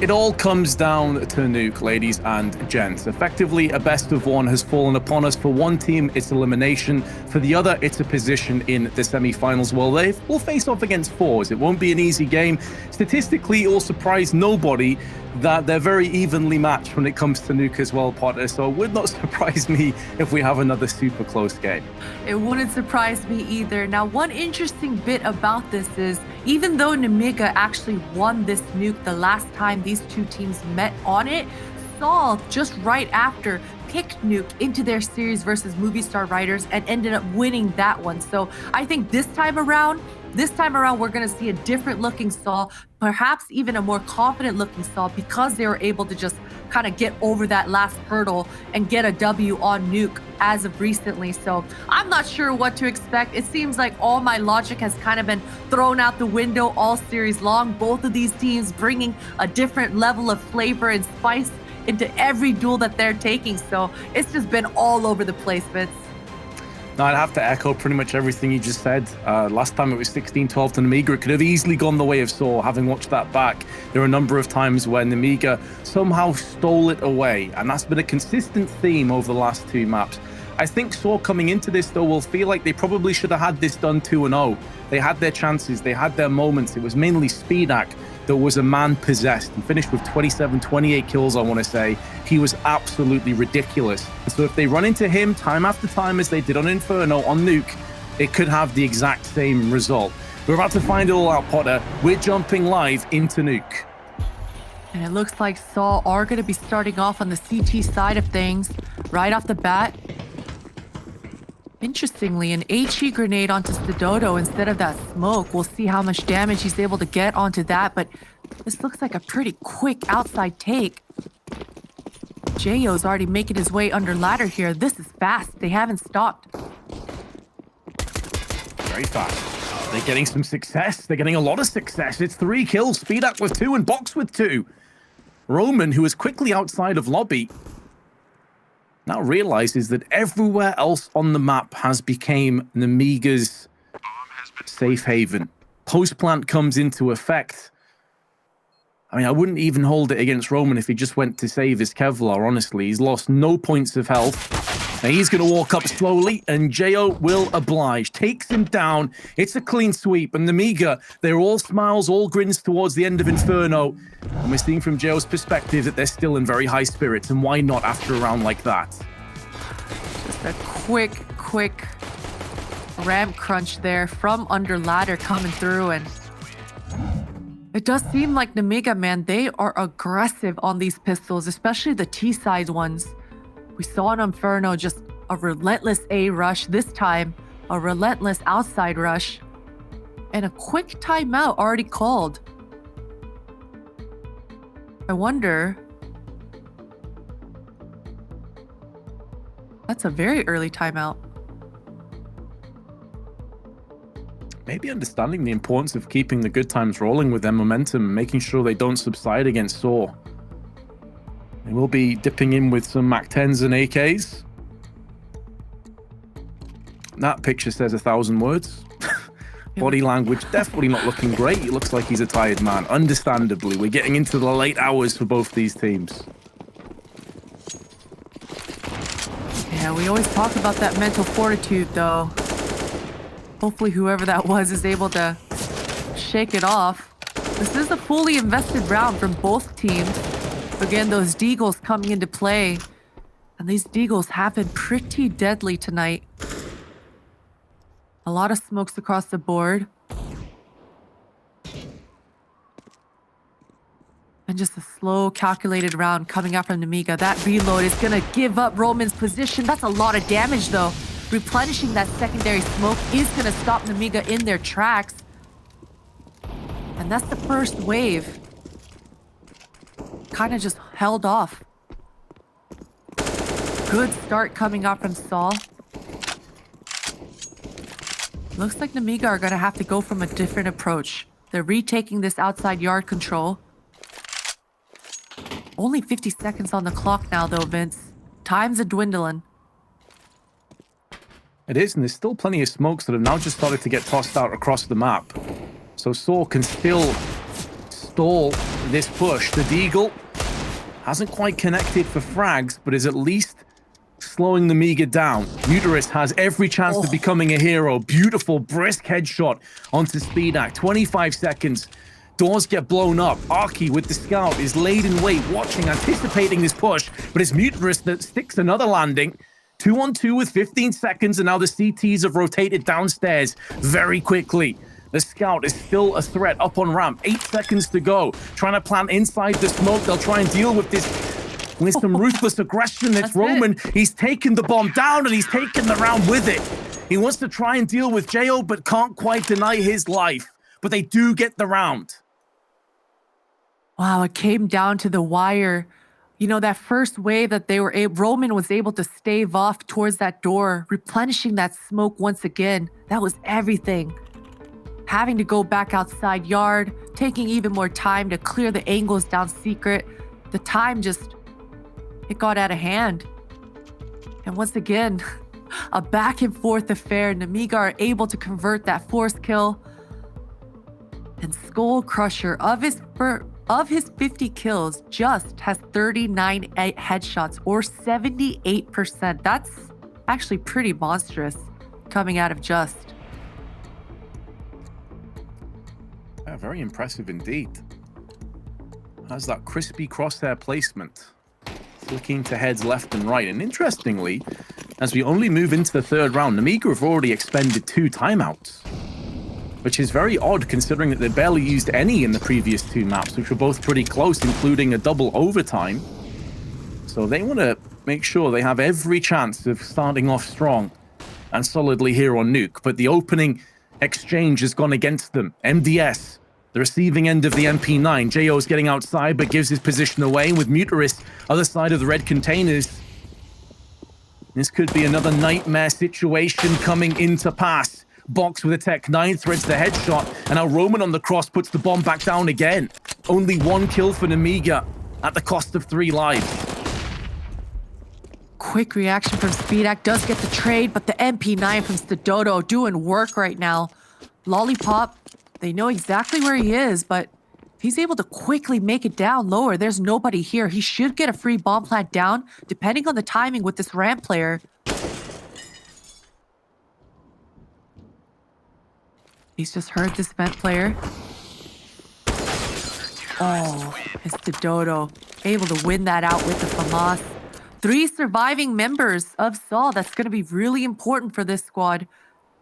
It all comes down to Nuke, ladies and gents. Effectively, a best of one has fallen upon us. For one team, it's elimination. For the other, it's a position in the semi-finals. Well, they will face off against fours. It won't be an easy game. Statistically, it will surprise nobody that they're very evenly matched when it comes to Nuke as well, Potter. So it would not surprise me if we have another super close game. It wouldn't surprise me either. Now, one interesting bit about this is, even though Nemiga actually won this Nuke the last time these two teams met on it, sAw just right after picked Nuke into their series versus Movie Star Riders and ended up winning that one. So I think this time around, we're going to see a different looking sAw, perhaps even a more confident looking sAw, because they were able to just kind of get over that last hurdle and get a W on Nuke as of recently. So I'm not sure what to expect. It seems like all my logic has kind of been thrown out the window all series long. Both of these teams bringing a different level of flavor and spice into every duel that they're taking. So it's just been all over the place, Vince. No, I'd have to echo pretty much everything you just said. Last time it was 16-12 to Nemiga. It could have easily gone the way of sAw. Having watched that back, there were a number of times where Nemiga somehow stole it away, and that's been a consistent theme over the last two maps. I think sAw coming into this, though, will feel like they probably should have had this done 2-0. They had their chances, they had their moments. It was mainly sPAC that was a man possessed and finished with 28 kills, I want to say. He was absolutely ridiculous. And so if they run into him time after time as they did on Inferno, on Nuke, it could have the exact same result. We're about to find it all out, Potter. We're jumping live into Nuke. And it looks like sAw are going to be starting off on the CT side of things right off the bat. Interestingly, an HE grenade onto Stododo instead of that smoke. We'll see how much damage he's able to get onto that, but this looks like a pretty quick outside take. Jayo's already making his way under ladder here. This is fast. They haven't stopped. Very fast. They're getting some success. They're getting a lot of success. It's 3 kills. sPAC with 2 and Box with 2. Roman, who is quickly outside of lobby, now realizes that everywhere else on the map has become Nemiga's safe haven. Post plant comes into effect. I mean, I wouldn't even hold it against Roman if he just went to save his Kevlar, honestly. He's lost no points of health. Now he's going to walk up slowly, and Jayo will oblige. Takes him down. It's a clean sweep, and Nemiga, they're all smiles, all grins towards the end of Inferno. And we're seeing from Jayo's perspective that they're still in very high spirits, and why not after a round like that? Just a quick ramp crunch there from under ladder coming through, and it does seem like Nemiga, man, they are aggressive on these pistols, especially the T-side ones. We saw in Inferno just a relentless A rush. This time, a relentless outside rush. And a quick timeout already called. I wonder... That's a very early timeout. Maybe understanding the importance of keeping the good times rolling with their momentum and making sure they don't subside against sAw. They will be dipping in with some MAC-10s and AKs. That picture says 1,000 words. Body language definitely not looking great. It looks like he's a tired man. Understandably, we're getting into the late hours for both these teams. Yeah, we always talk about that mental fortitude, though. Hopefully whoever that was is able to shake it off. This is a fully invested round from both teams. Again, those deagles coming into play. And these deagles have been pretty deadly tonight. A lot of smokes across the board. And just a slow, calculated round coming out from Nemiga. That reload is going to give up Roman's position. That's a lot of damage, though. Replenishing that secondary smoke is going to stop Nemiga in their tracks. And that's the first wave. Kind of just held off. Good start coming out from sAw. Looks like Nemiga are going to have to go from a different approach. They're retaking this outside yard control. Only 50 seconds on the clock now, though, Vince. Time's a dwindling. It is, and there's still plenty of smokes that have now just started to get tossed out across the map. So sAw can still stall this push. The Deagle hasn't quite connected for frags, but is at least slowing the Nemiga down. Muterus has every chance of becoming a hero. Beautiful, brisk headshot onto sPAC. 25 seconds. Doors get blown up. Arky with the scout is laid in wait, watching, anticipating this push, but it's Muterus that sticks another landing. 2-on-2 with 15 seconds, and now the CTs have rotated downstairs very quickly. The scout is still a threat up on ramp. 8 seconds to go. Trying to plant inside the smoke. They'll try and deal with this with some ruthless aggression. It's Roman. He's taken the bomb down, and he's taken the round with it. He wants to try and deal with Jo, but can't quite deny his life. But they do get the round. Wow, it came down to the wire. You know, that first wave that Roman was able to stave off towards that door, replenishing that smoke once again. That was everything. Having to go back outside yard, taking even more time to clear the angles down secret. The time it got out of hand. And once again, a back and forth affair. Nemiga are able to convert that force kill. And Skull Crusher, of his 50 kills, just has 39 headshots, or 78%. That's actually pretty monstrous coming out of Just. Yeah, very impressive indeed. Has that crispy crosshair placement, flicking to heads left and right. And interestingly, as we only move into the third round, Nemiga have already expended 2 timeouts, which is very odd considering that they barely used any in the previous 2 maps, which were both pretty close, including a double overtime. So they want to make sure they have every chance of starting off strong and solidly here on Nuke. But the opening exchange has gone against them. MDS, the receiving end of the MP9. JO's getting outside, but gives his position away. With Muterus, other side of the red containers. This could be another nightmare situation coming into pass. Box with a Tech 9 threads the headshot, and now Roman on the cross puts the bomb back down again. Only 1 kill for Nemiga at the cost of 3 lives. Quick reaction from sPAC, does get the trade, but the MP9 from sAw doing work right now. Lollipop, they know exactly where he is, but he's able to quickly make it down lower. There's nobody here. He should get a free bomb plant down, depending on the timing with this ramp player. He's just heard this vent player. Oh, it's sAw able to win that out with the FAMAS. 3 surviving members of sAw. That's going to be really important for this squad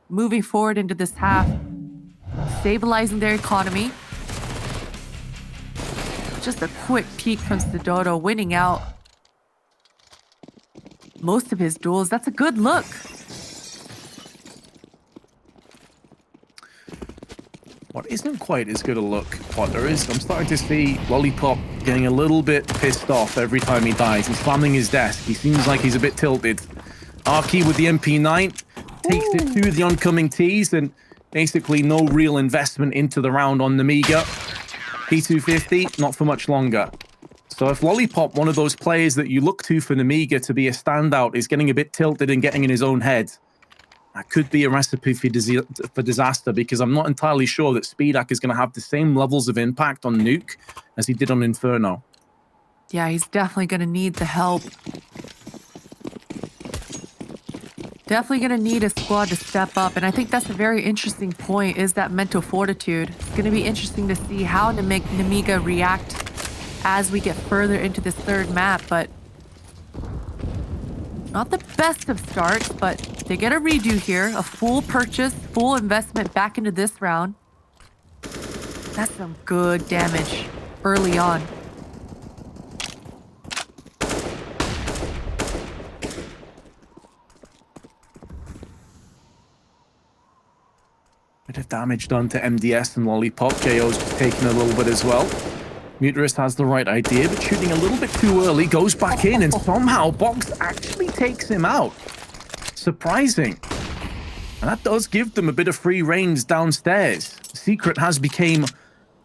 moving forward into this half. Stabilizing their economy. Just a quick peek from sAw, winning out most of his duels. That's a good look. What isn't quite as good a look, Potter, is I'm starting to see Lollipop getting a little bit pissed off every time he dies. He's slamming his desk. He seems like he's a bit tilted. Arky with the MP9 takes it to the oncoming T's, and basically no real investment into the round on Nemiga. P250, not for much longer. So if Lollipop, one of those players that you look to for Nemiga to be a standout, is getting a bit tilted and getting in his own head, that could be a recipe for disaster, because I'm not entirely sure that sPAC is going to have the same levels of impact on Nuke as he did on Inferno. Yeah, he's definitely going to need the help. Definitely going to need a squad to step up. And I think that's a very interesting point, is that mental fortitude. It's going to be interesting to see how Nemiga react as we get further into this third map. But not the best of starts, but they get a redo here. A full purchase, full investment back into this round. That's some good damage early on. Bit of damage done to MDS and Lollipop. JO's just taking a little bit as well. Muterus has the right idea, but shooting a little bit too early, goes back in, and somehow Box actually takes him out. Surprising. And that does give them a bit of free range downstairs. Secret has become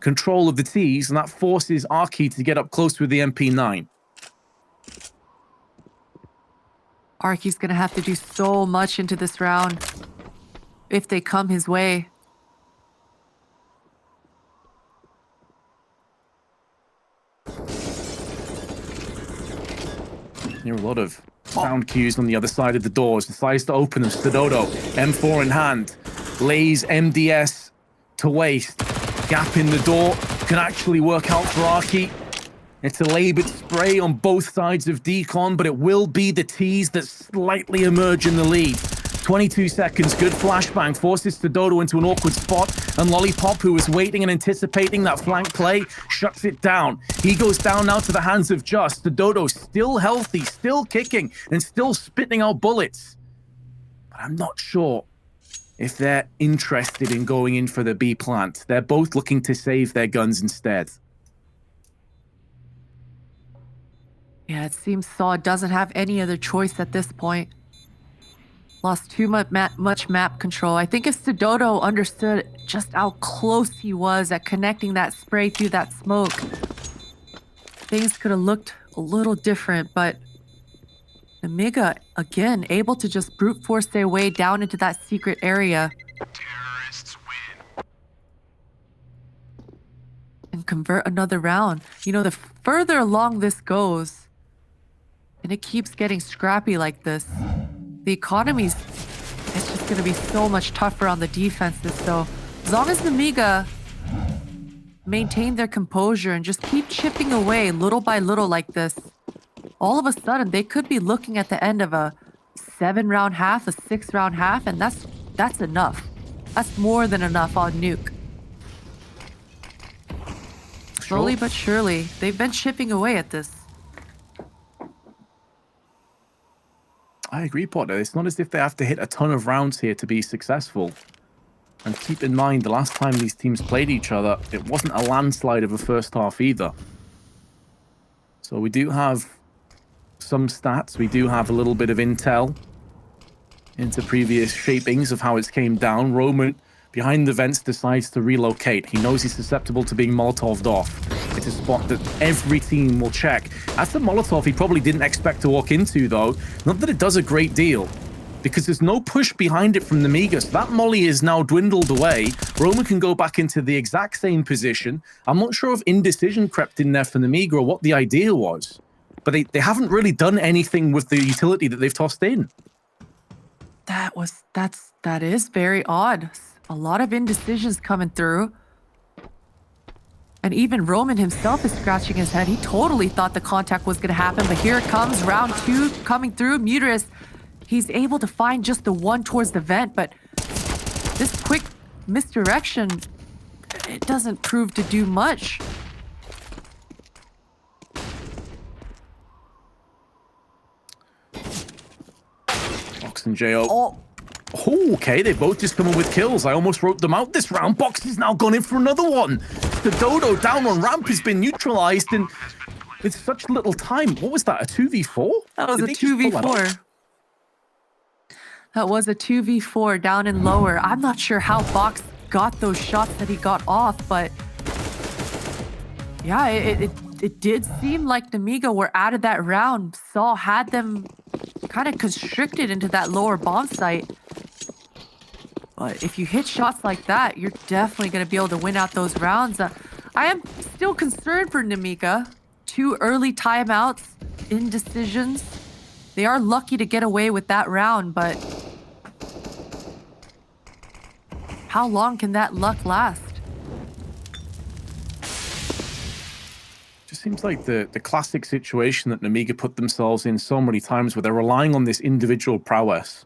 control of the T's, and that forces Arky to get up close with the MP9. Arky's gonna have to do so much into this round if they come his way. Hear a lot of sound cues on the other side of the doors. Decides to open them. Stododo, M4 in hand, lays MDS to waste. Gap in the door can actually work out for Arky. It's a labored spray on both sides of Decon, but it will be the T's that slightly emerge in the lead. 22 seconds, good flashbang, forces Stododo into an awkward spot, and Lollipop, who was waiting and anticipating that flank play, shuts it down. He goes down now to the hands of Just. Stododo still healthy, still kicking, and still spitting out bullets. But I'm not sure if they're interested in going in for the B plant. They're both looking to save their guns instead. Yeah, it seems sAw doesn't have any other choice at this point. Lost too much map control. I think if Stododo understood just how close he was at connecting that spray through that smoke, things could have looked a little different, but Nemiga, again, able to just brute force their way down into that secret area. Terrorists win. And convert another round. You know, the further along this goes, and it keeps getting scrappy like this, the economy's, it's just going to be so much tougher on the defenses. So as long as Nemiga maintain their composure and just keep chipping away little by little like this, all of a sudden they could be looking at the end of a 7-round half, a 6-round half, and that's enough. That's more than enough on Nuke. Slowly but surely, they've been chipping away at this. I agree, Potter. It's not as if they have to hit a ton of rounds here to be successful. And keep in mind, the last time these teams played each other, it wasn't a landslide of a first half either. So we do have some stats. We do have a little bit of intel into previous shapings of how it's came down. Roman, behind the vents, decides to relocate. He knows he's susceptible to being Molotov'd off. It's a spot that every team will check. That's the Molotov he probably didn't expect to walk into, though. Not that it does a great deal, because there's no push behind it from Nemiga. So that molly is now dwindled away. Roman can go back into the exact same position. I'm not sure if indecision crept in there for Nemiga or what the idea was, but they haven't really done anything with the utility that they've tossed in. That is very odd. A lot of indecisions coming through. And even Roman himself is scratching his head. He totally thought the contact was going to happen, but here it comes, round 2 coming through. Muterus, he's able to find just the one towards the vent, but this quick misdirection, it doesn't prove to do much. Box and JO. Oh, okay, they both just come in with kills. I almost wrote them out this round. Box has now gone in for another one. The Dodo down on ramp has been neutralized in with such little time. What was that, a 2v4? That was a 2v4. That was a 2v4 down and lower. I'm not sure how Box got those shots that he got off, but yeah, it did seem like Nemiga were out of that round. sAw had them kind of constricted into that lower bomb site. But if you hit shots like that, you're definitely going to be able to win out those rounds. I am still concerned for Nemiga. 2 early timeouts, indecisions. They are lucky to get away with that round, but how long can that luck last? Just seems like the classic situation that Nemiga put themselves in so many times where they're relying on this individual prowess.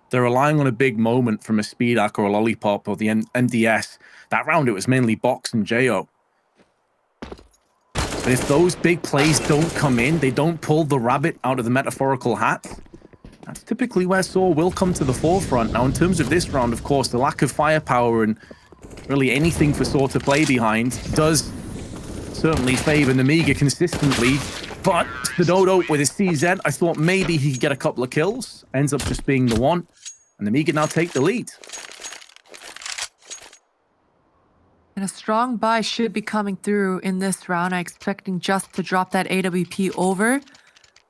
They're relying on a big moment from a Speedak or a Lollipop or the MDS. That round, it was mainly Box and JO. But if those big plays don't come in, they don't pull the rabbit out of the metaphorical hat, that's typically where sAw will come to the forefront. Now, in terms of this round, of course, the lack of firepower and really anything for sAw to play behind does certainly favor Nemiga consistently. But the Dodo with his CZ, I thought maybe he could get a couple of kills. Ends up just being the one. And Nemiga now take the lead. And a strong buy should be coming through in this round. I'm expecting Just to drop that AWP over.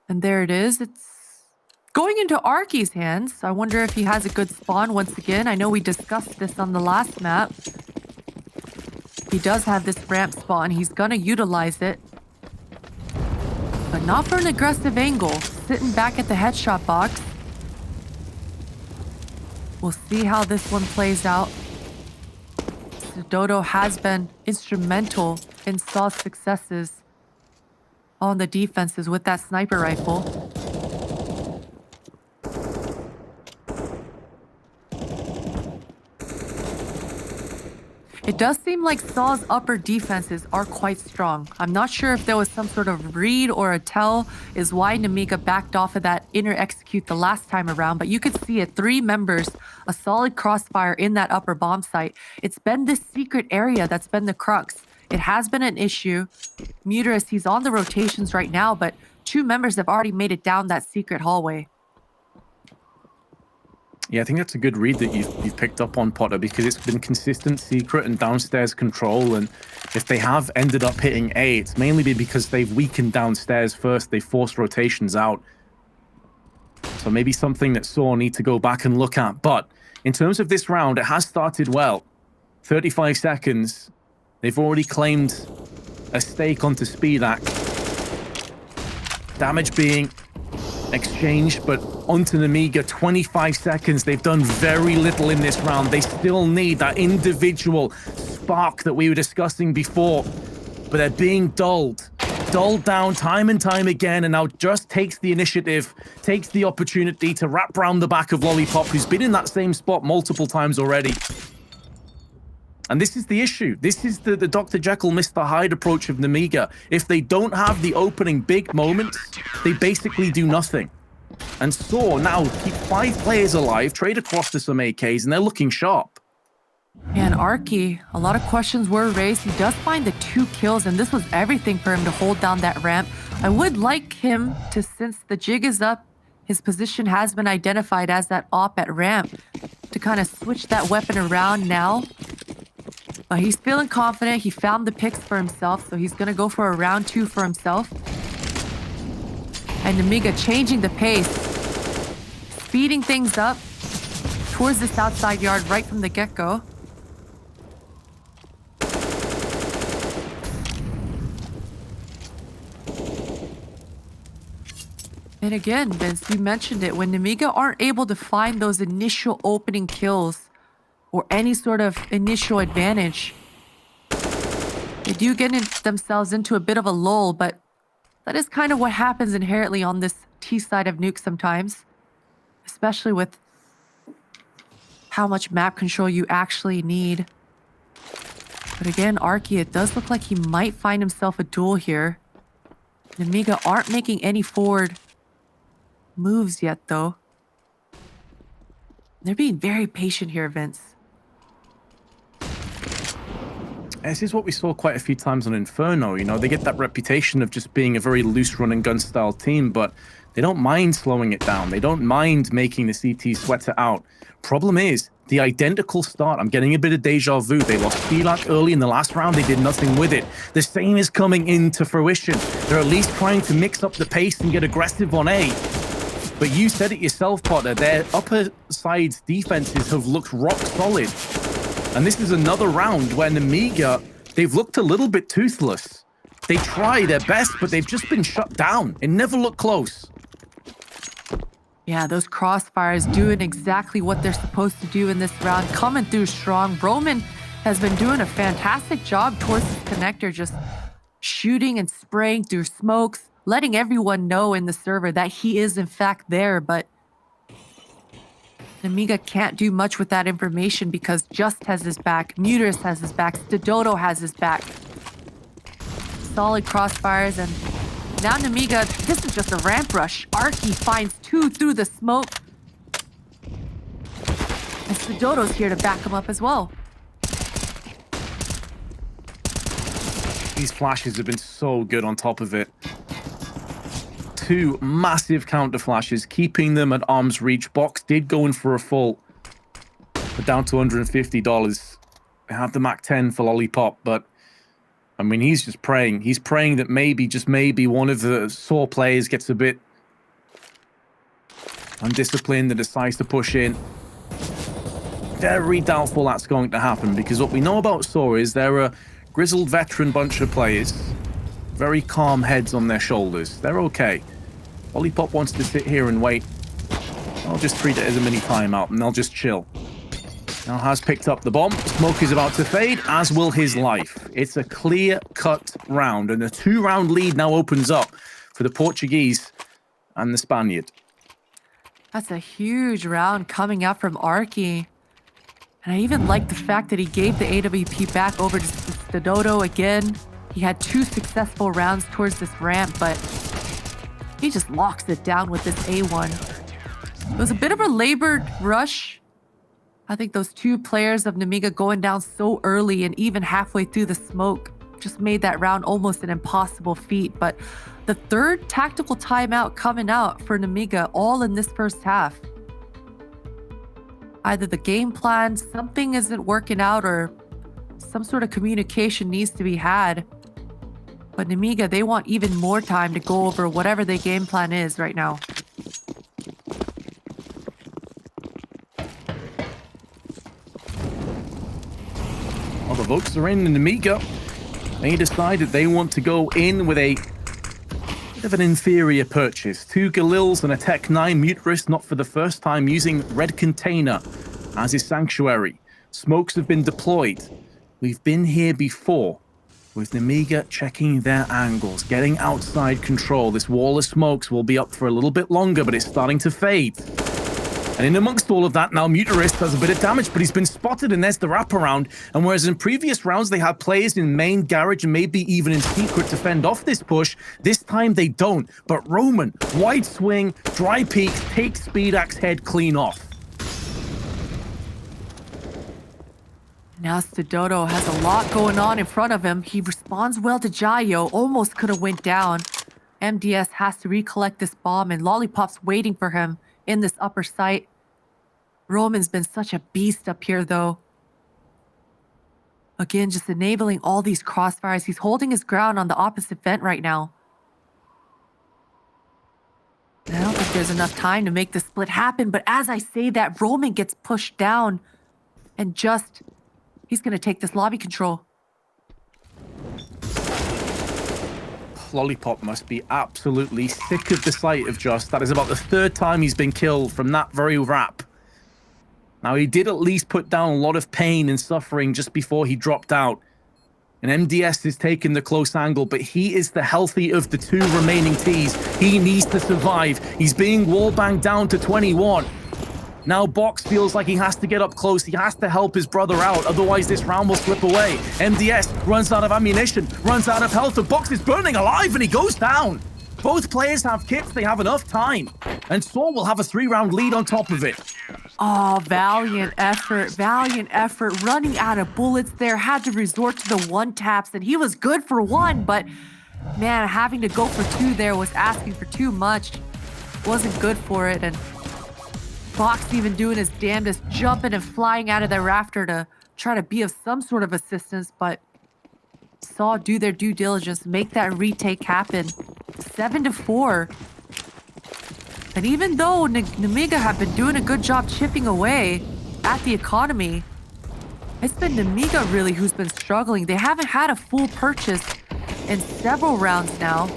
And there it is. It's going into Arky's hands. I wonder if he has a good spawn once again. I know we discussed this on the last map. He does have this ramp spawn. He's going to utilize it. But not for an aggressive angle. sitting back at the headshot box. We'll see how this one plays out. Dodo has been instrumental in saw's successes on the defenses with that sniper rifle. It does seem like saw's upper defenses are quite strong. I'm not sure if there was some sort of read or a tell is why Nemiga backed off of that inner execute the last time around, but you could see it, 3 members, a solid crossfire in that upper bomb site. It's been this secret area that's been the crux. It has been an issue. Muterus, he's on the rotations right now, but 2 members have already made it down that secret hallway. Yeah, I think that's a good read that you've picked up on, Potter, because it's been consistent secret and downstairs control, and if they have ended up hitting A, it's mainly been because they've weakened downstairs first. They forced rotations out. So maybe something that sAw need to go back and look at. But in terms of this round, it has started well. 35 seconds. They've already claimed a stake onto SpeedAck. Damage being exchanged, but onto Nemiga, 25 seconds. They've done very little in this round. They still need that individual spark that we were discussing before, but they're being dulled down time and time again, and now just takes the initiative, takes the opportunity to wrap round the back of Lollipop, who's been in that same spot multiple times already. And this is the issue. This is the Dr. Jekyll, Mr. Hyde approach of Nemiga. If they don't have the opening big moments, they basically do nothing. And sAw now keep 5 players alive, trade across to some AKs, and they're looking sharp. And Arky, a lot of questions were raised. He does find the 2 kills, and this was everything for him to hold down that ramp. I would like him to, since the jig is up, his position has been identified as that op at ramp, to kind of switch that weapon around now. But he's feeling confident. He found the picks for himself, so he's going to go for a round 2 for himself. And Nemiga changing the pace, speeding things up towards this outside yard right from the get-go. And again, Vince, you mentioned it, when Nemiga aren't able to find those initial opening kills or any sort of initial advantage, they do get themselves into a bit of a lull, but that is kind of what happens inherently on this T side of Nuke sometimes, especially with how much map control you actually need. But again, Arky, it does look like he might find himself a duel here. Nemiga aren't making any forward moves yet, though. They're being very patient here, Vince. This is what we saw quite a few times on Inferno. You know, they get that reputation of just being a very loose run and gun style team, but they don't mind slowing it down. They don't mind making the CT sweat it out. Problem is, the identical start. I'm getting a bit of deja vu. They lost SpeedAck early in the last round. They did nothing with it. The same is coming into fruition. They're at least trying to mix up the pace and get aggressive on A. But you said it yourself, Potter. Their upper side's defenses have looked rock solid. And this is another round where Nemiga, they've looked a little bit toothless. They try their best, but they've just been shut down. It never looked close. Yeah, those crossfires doing exactly what they're supposed to do in this round, coming through strong. Roman has been doing a fantastic job towards this connector, just shooting and spraying through smokes, letting everyone know in the server that he is in fact there, but Nemiga can't do much with that information because Just has his back, Muterus has his back, Dodo has his back. Solid crossfires, and now Nemiga, this is just a ramp rush. Arky finds 2 through the smoke. And Dodo's here to back him up as well. These flashes have been so good on top of it. 2 massive counter flashes, keeping them at arm's reach. Box did go in for a full, but down to $150. They have the Mac 10 for Lollipop, but I mean, he's just praying. He's praying that maybe, just maybe, one of the sAw players gets a bit undisciplined and decides to push in. Very doubtful that's going to happen, because what we know about sAw is they're a grizzled veteran bunch of players. Very calm heads on their shoulders. They're okay. Lollipop wants to sit here and wait. I'll just treat it as a mini timeout, and they'll just chill. Now has picked up the bomb. Smoke is about to fade, as will his life. It's a clear-cut round, and a 2-round lead now opens up for the Portuguese and the Spaniard. That's a huge round coming out from Arky. And I even like the fact that he gave the AWP back over to Stododo again. He had 2 successful rounds towards this ramp, but he just locks it down with this A1. It was a bit of a labored rush. I think those 2 players of Nemiga going down so early and even halfway through the smoke just made that round almost an impossible feat. But the 3rd tactical timeout coming out for Nemiga all in this first half. Either the game plan, something isn't working out, or some sort of communication needs to be had. But Nemiga, they want even more time to go over whatever their game plan is right now. Well, the votes are in Nemiga. They decided they want to go in with a bit of an inferior purchase. 2 Galils and a Tech 9 Muterist, not for the first time, using Red Container as his sanctuary. Smokes have been deployed. We've been here before, with Nemiga checking their angles, getting outside control. This wall of smokes will be up for a little bit longer, but it's starting to fade. And in amongst all of that, now Muterist does a bit of damage, but he's been spotted, and there's the wraparound. And whereas in previous rounds they had players in main garage and maybe even in secret to fend off this push, this time they don't. But Roman, wide swing, dry peek, takes SpeedAxe head clean off. Now Stododo has a lot going on in front of him. He responds well to Jayo, almost could have went down. MDS has to recollect this bomb, and Lollipop's waiting for him in this upper site. Roman's been such a beast up here, though. Again, just enabling all these crossfires. He's holding his ground on the opposite vent right now. I don't think there's enough time to make the split happen, but as I say that, Roman gets pushed down, and just... he's going to take this lobby control. Lollipop must be absolutely sick of the sight of Just. That is about the 3rd time he's been killed from that very wrap. Now, he did at least put down a lot of pain and suffering just before he dropped out. And MDS is taking the close angle, but he is the healthy of the 2 remaining Ts. He needs to survive. He's being wallbanged down to 21. Now Box feels like he has to get up close. He has to help his brother out. Otherwise, this round will slip away. MDS runs out of ammunition, runs out of health. And Box is burning alive, and he goes down. Both players have kits. They have enough time. And sAw will have a 3-round lead on top of it. Oh, valiant effort. Valiant effort. Running out of bullets there. Had to resort to the 1-taps. And he was good for 1. But, man, having to go for 2 there was asking for too much. Wasn't good for it. And Box even doing his damnedest, jumping and flying out of the rafter to try to be of some sort of assistance, but sAw do their due diligence, make that retake happen. 7-4. And even though Nemiga have been doing a good job chipping away at the economy, it's been Nemiga really who's been struggling. They haven't had a full purchase in several rounds now.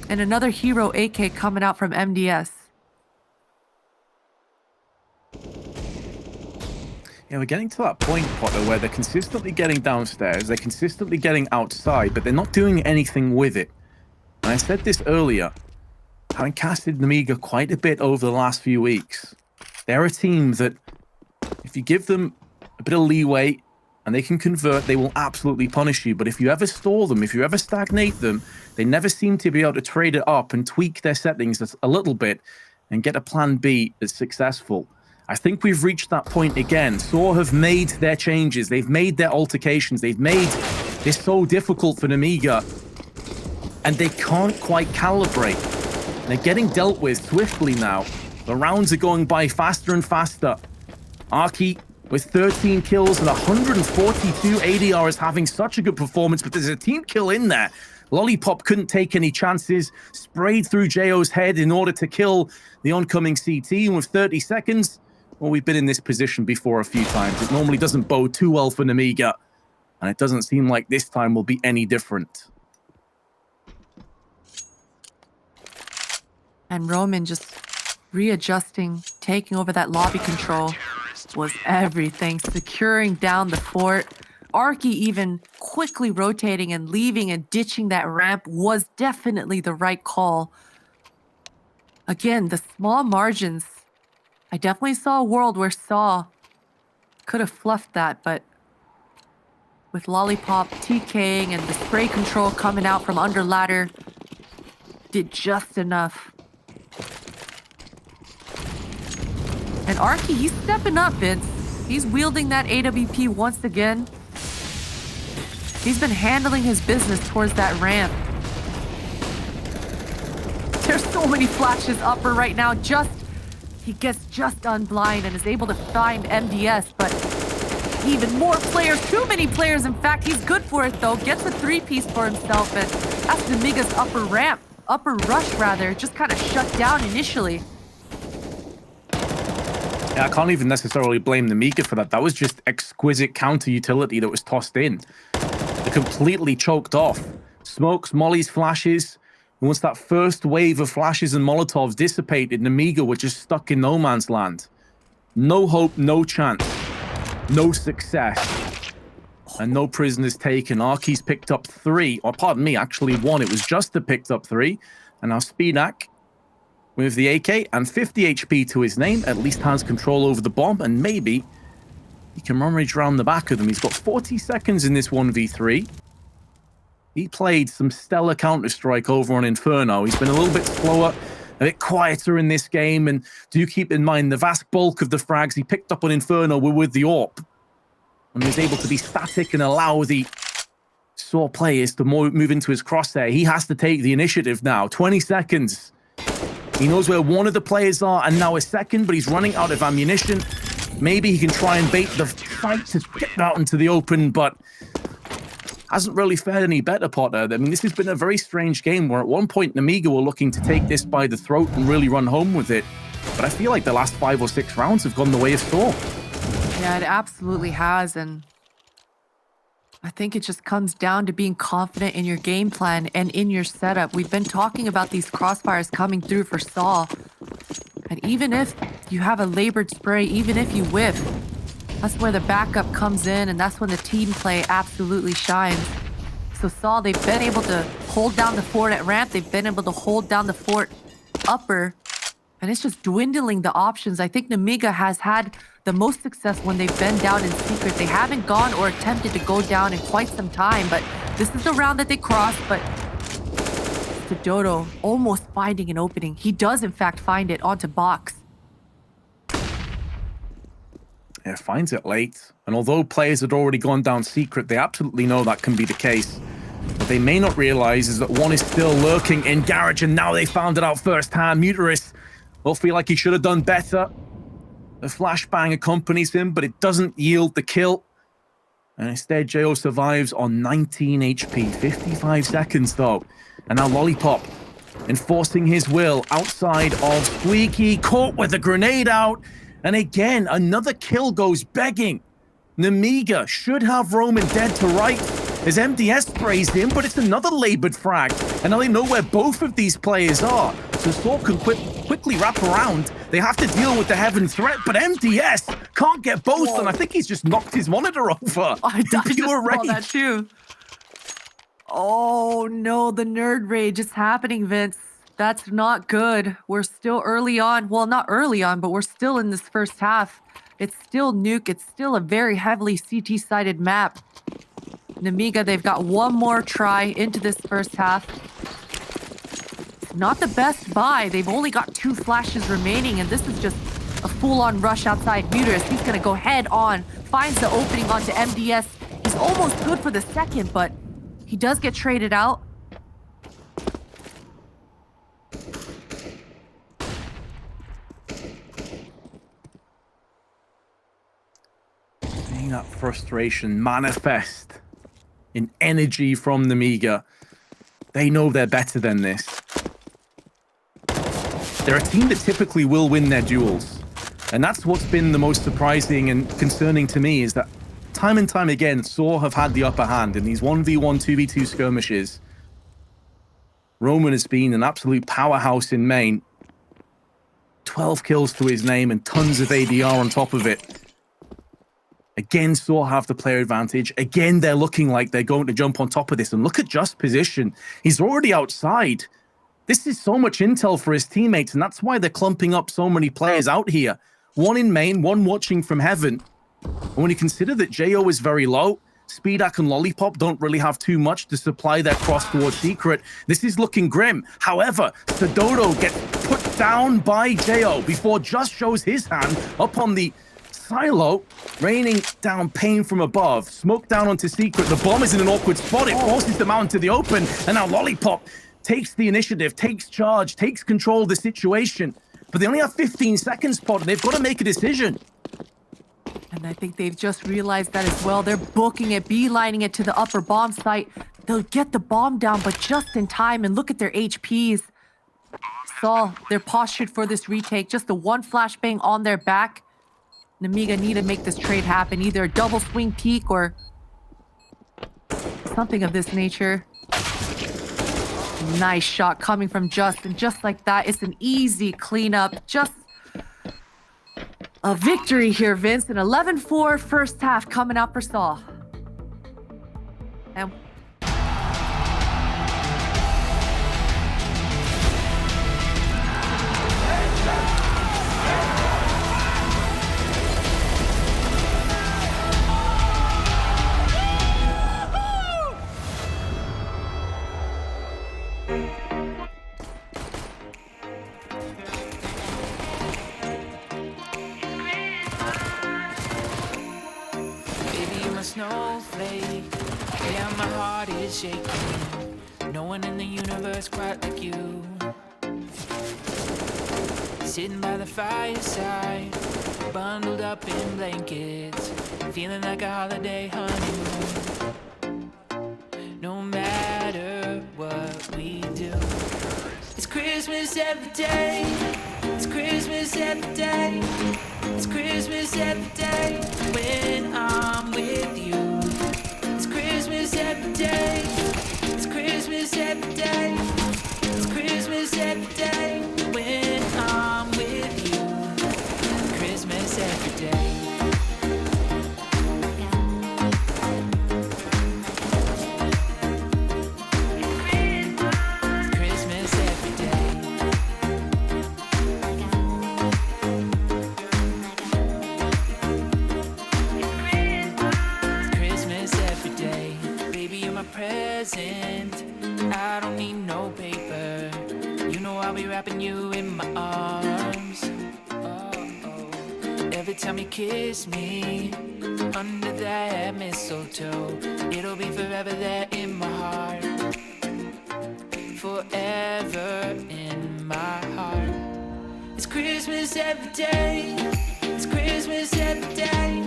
And another hero AK coming out from MDS. Yeah, we're getting to that point, Potter, where they're consistently getting downstairs, they're consistently getting outside, but they're not doing anything with it. And I said this earlier, having casted Nemiga quite a bit over the last few weeks, they're a team that, if you give them a bit of leeway and they can convert, they will absolutely punish you. But if you ever stall them, if you ever stagnate them, they never seem to be able to trade it up and tweak their settings a little bit and get a plan B that's successful. I think we've reached that point again. sAw have made their changes. They've made their altercations. They've made this so difficult for Nemiga. And they can't quite calibrate. They're getting dealt with swiftly now. The rounds are going by faster and faster. Arky with 13 kills and 142 ADR is having such a good performance, but there's a team kill in there. Lollipop couldn't take any chances, sprayed through Jayo's head in order to kill the oncoming CT, and with 30 seconds, well, we've been in this position before a few times. It normally doesn't bode too well for Nemiga, and it doesn't seem like this time will be any different. And Roman just readjusting, taking over that lobby control was everything. Securing down the fort. Arky even quickly rotating and leaving and ditching that ramp was definitely the right call. Again, the small margins. I definitely saw a world where sAw could have fluffed that, but with Lollipop TKing and the spray control coming out from under ladder, did just enough. And Arky, he's stepping up, Vince. He's wielding that AWP once again. He's been handling his business towards that ramp. There's so many flashes upper right now. He gets just unblind and is able to find MDS, but even more players, too many players. In fact, he's good for it though. Gets a 3-piece for himself, and that's Nemiga's upper rush rather, just kind of shut down initially. Yeah, I can't even necessarily blame Nemiga for that. That was just exquisite counter utility that was tossed in. They're completely choked off. Smokes, mollies, flashes. And once that first wave of flashes and Molotovs dissipated, Nemiga were just stuck in no man's land. No hope, no chance, no success, and no prisoners taken. Arky's picked up 3, or pardon me, actually 1. It was just that picked up 3. And now sPEEDAK, with the AK and 50 HP to his name, at least has control over the bomb, and maybe he can rummage around the back of them. He's got 40 seconds in this 1v3. He played some stellar Counter-Strike over on Inferno. He's been a little bit slower, a bit quieter in this game, and do keep in mind the vast bulk of the frags he picked up on Inferno were with the AWP. And he was able to be static and allow the sAw players to move into his crosshair. He has to take the initiative now. 20 seconds. He knows where one of the players are, and now a second, but he's running out of ammunition. Maybe he can try and bait the fight to get out into the open, but hasn't really fared any better, Potter. I mean, this has been a very strange game where at one point Nemiga were looking to take this by the throat and really run home with it. But I feel like the last 5 or 6 rounds have gone the way of sAw. Yeah, it absolutely has, and I think it just comes down to being confident in your game plan and in your setup. We've been talking about these crossfires coming through for sAw. And even if you have a labored spray, even if you whiff, that's where the backup comes in, and that's when the team play absolutely shines. So sAw, they've been able to hold down the fort at ramp. They've been able to hold down the fort upper. And it's just dwindling the options. I think Nemiga has had the most success when they've been down in secret. They haven't gone or attempted to go down in quite some time, but this is the round that they crossed. But to Dodo almost finding an opening. He does in fact find it onto box. Yeah, finds it late. And although players had already gone down secret, they absolutely know that can be the case. What they may not realize is that one is still lurking in garage, and now they found it out firsthand. Muteris will feel like he should have done better. The flashbang accompanies him, but it doesn't yield the kill. And instead, Jo survives on 19 HP. 55 seconds, though. And now Lollipop enforcing his will outside of Squeaky, caught with a grenade out. And again, another kill goes begging. Nemiga should have Roman dead to right as MDS sprays him, but it's another labored frag. And now they know where both of these players are. So sAw can quickly wrap around. They have to deal with the heaven threat, but MDS can't get both. Whoa. And I think he's just knocked his monitor over. I just saw that too. Oh no, the nerd rage is happening, Vince. That's not good. We're still early on. Well, not early on, but we're still in this first half. It's still Nuke. It's still a very heavily CT-sided map. Nemiga, they've got one more try into this first half. It's not the best buy. They've only got 2 flashes remaining, and this is just a full-on rush outside Muteris. He's going to go head on, finds the opening onto MDS. He's almost good for the second, but he does get traded out. Seeing that frustration manifest in energy from Nemiga. They know they're better than this. They're a team that typically will win their duels. And that's what's been the most surprising and concerning to me, is that time and time again, sAw have had the upper hand in these 1v1, 2v2 skirmishes. Roman has been an absolute powerhouse in main. 12 kills to his name and tons of ADR on top of it. Again, sAw have the player advantage. Again, they're looking like they're going to jump on top of this. And look at Just position. He's already outside. This is so much intel for his teammates, and that's why they're clumping up so many players out here. One in main, one watching from heaven. And when you consider that JO is very low, sPAC and Lollipop don't really have too much to supply their cross towards Secret, this is looking grim. However, sAdodo gets put down by JO before Just shows his hand up on the silo, raining down pain from above. Smoke down onto Secret. The bomb is in an awkward spot. It forces them out into the open. And now Lollipop takes the initiative, takes charge, takes control of the situation. But they only have 15 seconds, Pod, and they've got to make a decision. And I think they've just realized that as well. They're booking it, beelining it to the upper bomb site. They'll get the bomb down, but just in time. And look at their HPs. sAw, they're postured for this retake. Just the one flashbang on their back. Nemiga need to make this trade happen. Either a double swing peak or something of this nature. Nice shot coming from Just. And just like that, it's an easy cleanup. Just a victory here, Vince. An 11-4 first half coming out for sAw. And snowflake, yeah, my heart is shaking. No one in the universe quite like you. Sitting by the fireside, bundled up in blankets, feeling like a holiday honeymoon. No matter what we do, it's Christmas every day. It's Christmas every day. It's Christmas every day when I'm with you. It's Christmas every day. It's Christmas every day. It's Christmas every day when I'm with you. It's Christmas every day. I don't need no paper. You know I'll be wrapping you in my arms. Oh. Every time you kiss me under that mistletoe, it'll be forever there in my heart. Forever in my heart. It's Christmas every day. It's Christmas every day.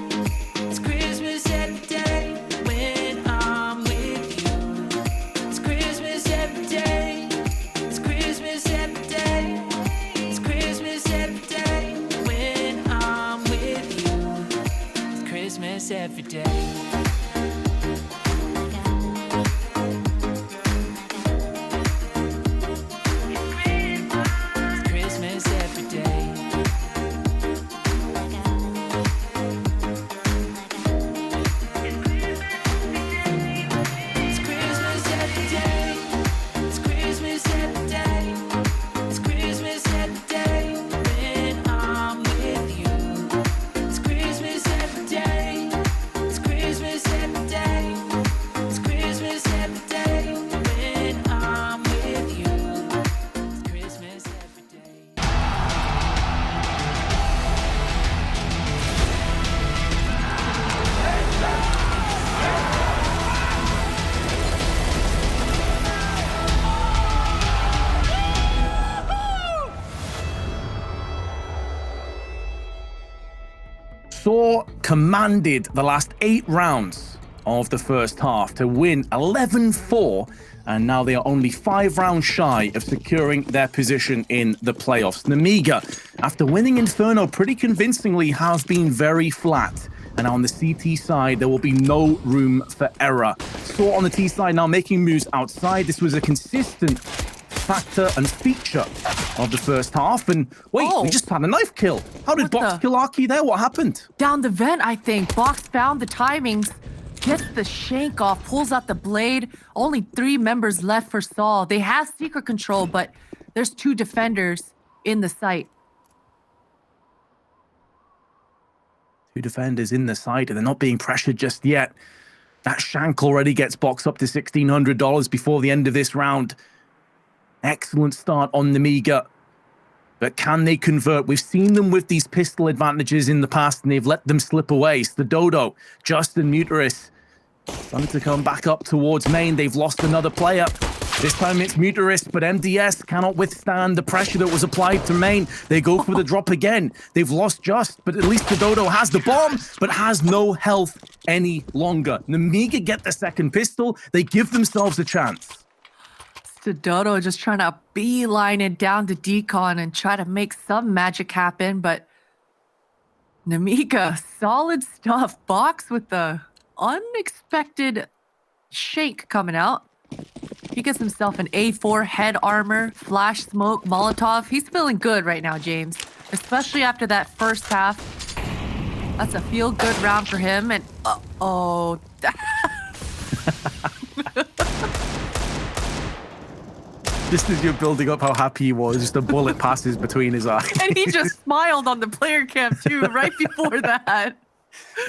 It's Christmas every day when I'm with you. It's Christmas every day. It's Christmas every day. It's Christmas every day when I'm with you. It's Christmas every day. sAw commanded the last 8 rounds of the first half to win 11-4, and now they are only 5 rounds shy of securing their position in the playoffs. Nemiga, after winning Inferno pretty convincingly, have been very flat. And on the CT side, there will be no room for error. sAw on the T side now making moves outside. This was a consistent factor and feature of the first half. And wait, Oh. we just had a knife kill. How did What Box the- kill Arky there? What happened? Down the vent, I think. Box found the timings, gets the shank off, pulls out the blade. Only 3 members left for sAw. They have secret control, but there's 2 defenders in the site. 2 defenders in the site, and they're not being pressured just yet. That shank already gets Box up to $1,600 before the end of this round. Excellent start on Nemiga. But can they convert? We've seen them with these pistol advantages in the past, and they've let them slip away. Dodo, Justin Muteris, starting to come back up towards main. They've lost another player. This time it's Muteris, but MDS cannot withstand the pressure that was applied to main. They go for the drop again. They've lost Just, but at least Dodo has the bomb, but has no health any longer. Nemiga get the second pistol. They give themselves a chance. Dodo just trying to beeline it down to Decon and try to make some magic happen, but Nemiga, solid stuff. Box with the unexpected shake coming out. He gets himself an A4 head armor, flash smoke, Molotov. He's feeling good right now, James, especially after that first half. That's a feel-good round for him, and uh-oh. Just as you're building up how happy he was, just a bullet passes between his eyes. And he just smiled on the player cam too, right before that.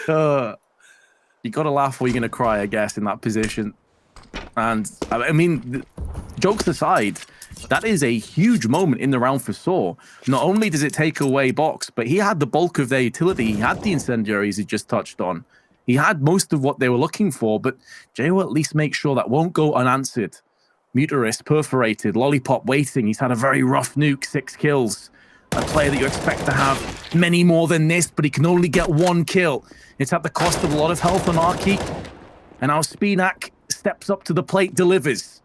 You gotta laugh or you're gonna cry, I guess, in that position. And I mean, jokes aside, that is a huge moment in the round for sAw. Not only does it take away Box, but he had the bulk of their utility. He had the incendiaries he just touched on. He had most of what they were looking for, but Jay will at least make sure that won't go unanswered. Muteris perforated, Lollipop waiting. He's had a very rough nuke, 6 kills. A player that you expect to have many more than this, but he can only get 1 kill. It's at the cost of a lot of health on Arky. And now Spinac steps up to the plate, delivers.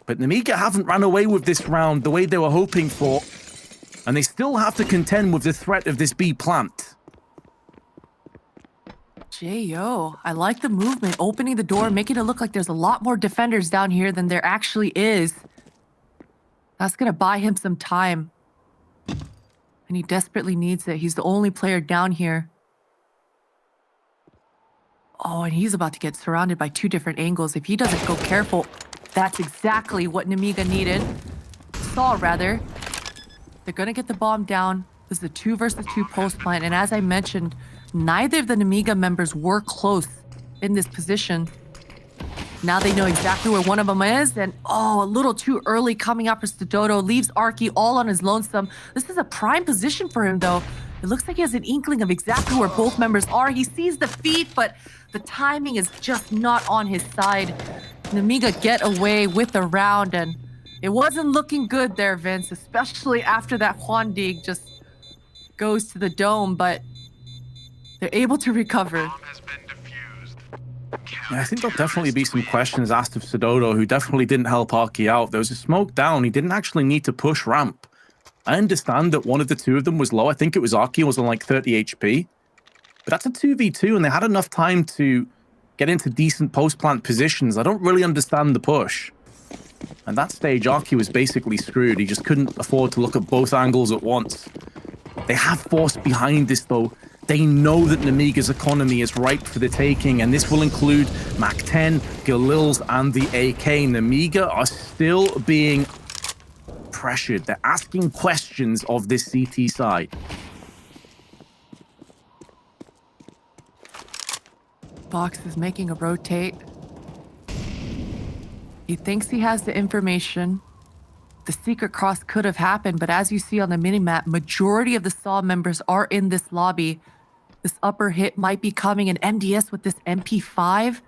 But Nemiga haven't ran away with this round the way they were hoping for. And they still have to contend with the threat of this B plant. J.O., I like the movement, opening the door, making it look like there's a lot more defenders down here than there actually is. That's going to buy him some time. And he desperately needs it. He's the only player down here. Oh, and he's about to get surrounded by 2 different angles. If he doesn't go careful, that's exactly what Nemiga needed. sAw, rather. They're going to get the bomb down. This is a 2 versus 2 post plant. And as I mentioned, neither of the Nemiga members were close in this position. Now they know exactly where one of them is. And, oh, a little too early coming up for Dodo. Leaves Arky all on his lonesome. This is a prime position for him, though. It looks like he has an inkling of exactly where both members are. He sees the feet, but the timing is just not on his side. Nemiga get away with the round, and it wasn't looking good there, Vince, especially after that Huandig just goes to the dome, but they're able to recover. Bomb has been defused. Yeah, I think there'll definitely be some questions asked of Dodo, who definitely didn't help Arky out. There was a smoke down. He didn't actually need to push ramp. I understand that one of the 2 of them was low. I think it was Arky, was on like 30 HP. But that's a 2v2, and they had enough time to get into decent post-plant positions. I don't really understand the push. At that stage, Arky was basically screwed. He just couldn't afford to look at both angles at once. They have force behind this, though. They know that Nemiga's economy is ripe for the taking, and this will include Mac-10, Galils, and the AK. Nemiga are still being pressured. They're asking questions of this CT side. Box is making a rotate. He thinks he has the information. The secret cross could have happened, but as you see on the minimap, majority of the sAw members are in this lobby. This upper hit might be coming, an MDS with this MP5.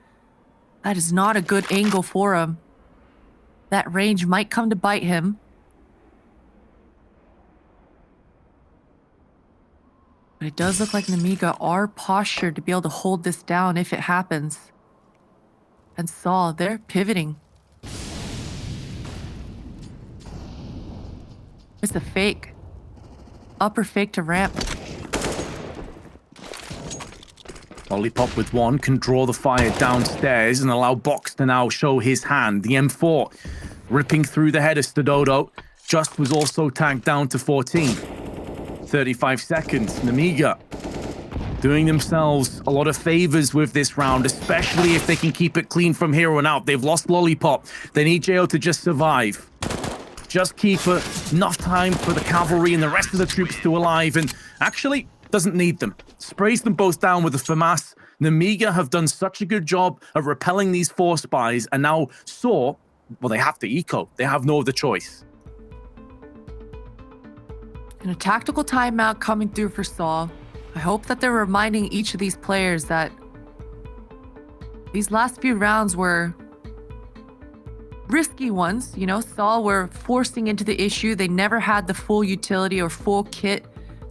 That is not a good angle for him. That range might come to bite him. But it does look like Nemiga are postured to be able to hold this down if it happens. And sAw, they're pivoting. It's a fake. Upper fake to ramp. Lollipop with 1 can draw the fire downstairs and allow Box to now show his hand. The M4 ripping through the head of Dodo. Just was also tagged down to 14. 35 seconds. Nemiga doing themselves a lot of favors with this round, especially if they can keep it clean from here on out. They've lost Lollipop. They need JO to just survive. Just keep enough time for the cavalry and the rest of the troops to alive, and actually doesn't need them. Sprays them both down with the FAMAS. Nemiga have done such a good job of repelling these 4 spies, and now sAw, well, they have to eco. They have no other choice. And a tactical timeout coming through for sAw. I hope that they're reminding each of these players that these last few rounds were risky ones. You know, sAw were forcing into the issue. They never had the full utility or full kit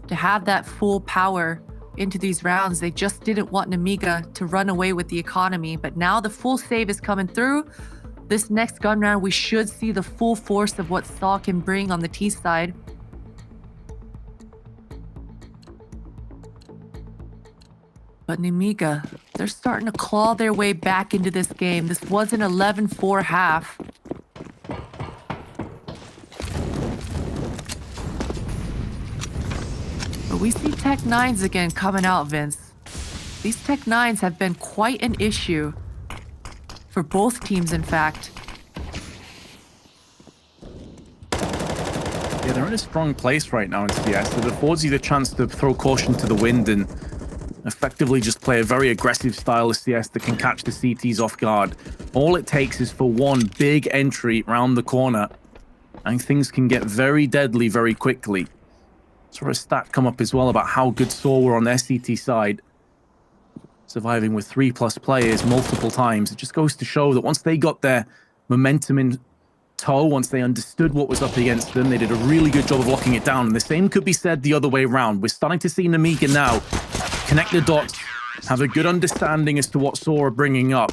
to have that full power into these rounds. They just didn't want Nemiga to run away with the economy. But now the full save is coming through. This next gun round, we should see the full force of what sAw can bring on the T side. But Nemiga, they're starting to claw their way back into this game. This was an 11-4 half. But we see Tech 9s again coming out, Vince. These Tech 9s have been quite an issue for both teams, in fact. Yeah, they're in a strong place right now in CS. It affords you the chance to throw caution to the wind and effectively just play a very aggressive style of CS that can catch the CTs off guard. All it takes is for one big entry round the corner, and things can get very deadly very quickly. Saw a stat come up as well about how good sAw were on their CT side, surviving with 3+ players multiple times. It just goes to show that once they got their momentum in tow, once they understood what was up against them, they did a really good job of locking it down. And the same could be said the other way around. We're starting to see Nemiga now connect the dots, have a good understanding as to what sAw are bringing up.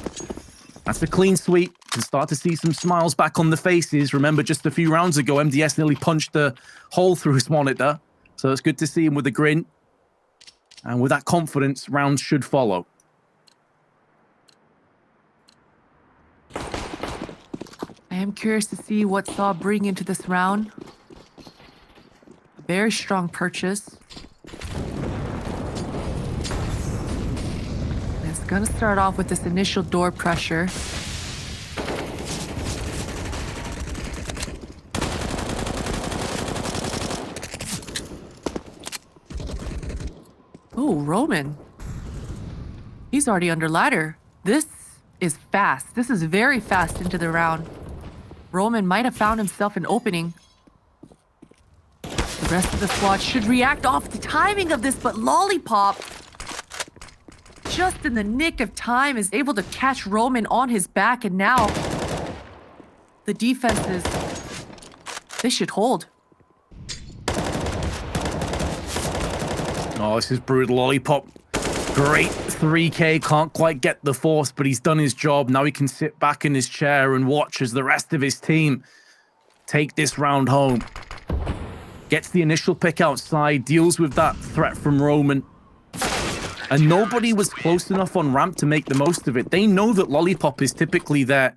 That's a clean sweep. Can start to see some smiles back on the faces. Remember, just a few rounds ago, MDS nearly punched a hole through his monitor. So it's good to see him with a grin. And with that confidence, rounds should follow. I am curious to see what sAw bring into this round. A very strong purchase. It's gonna start off with this initial door pressure. Oh, Roman. He's already under ladder. This is fast. This is very fast into the round. Roman might have found himself an opening. The rest of the squad should react off the timing of this, but Lollipop, just in the nick of time, is able to catch Roman on his back, and now the defenses, they should hold. Oh, this is brutal. Lollipop, great 3K, can't quite get the force, but he's done his job. Now he can sit back in his chair and watch as the rest of his team take this round home. Gets the initial pick outside, deals with that threat from Roman. And nobody was close enough on ramp to make the most of it. They know that Lollipop is typically their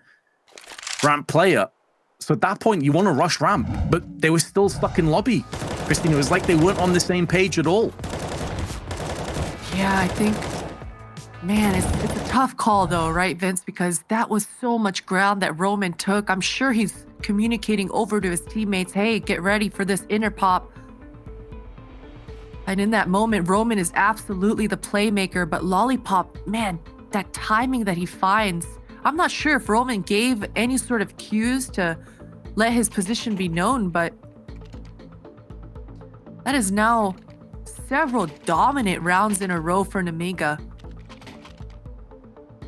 ramp player. So at that point, you want to rush ramp, but they were still stuck in lobby. Christina, it was like they weren't on the same page at all. Yeah, I think, man, it's a tough call though, right, Vince? Because that was so much ground that Roman took. I'm sure he's communicating over to his teammates, hey, get ready for this inner pop. And in that moment, Roman is absolutely the playmaker, but Lollipop, man, that timing that he finds, I'm not sure if Roman gave any sort of cues to let his position be known, but that is now several dominant rounds in a row for Nemiga.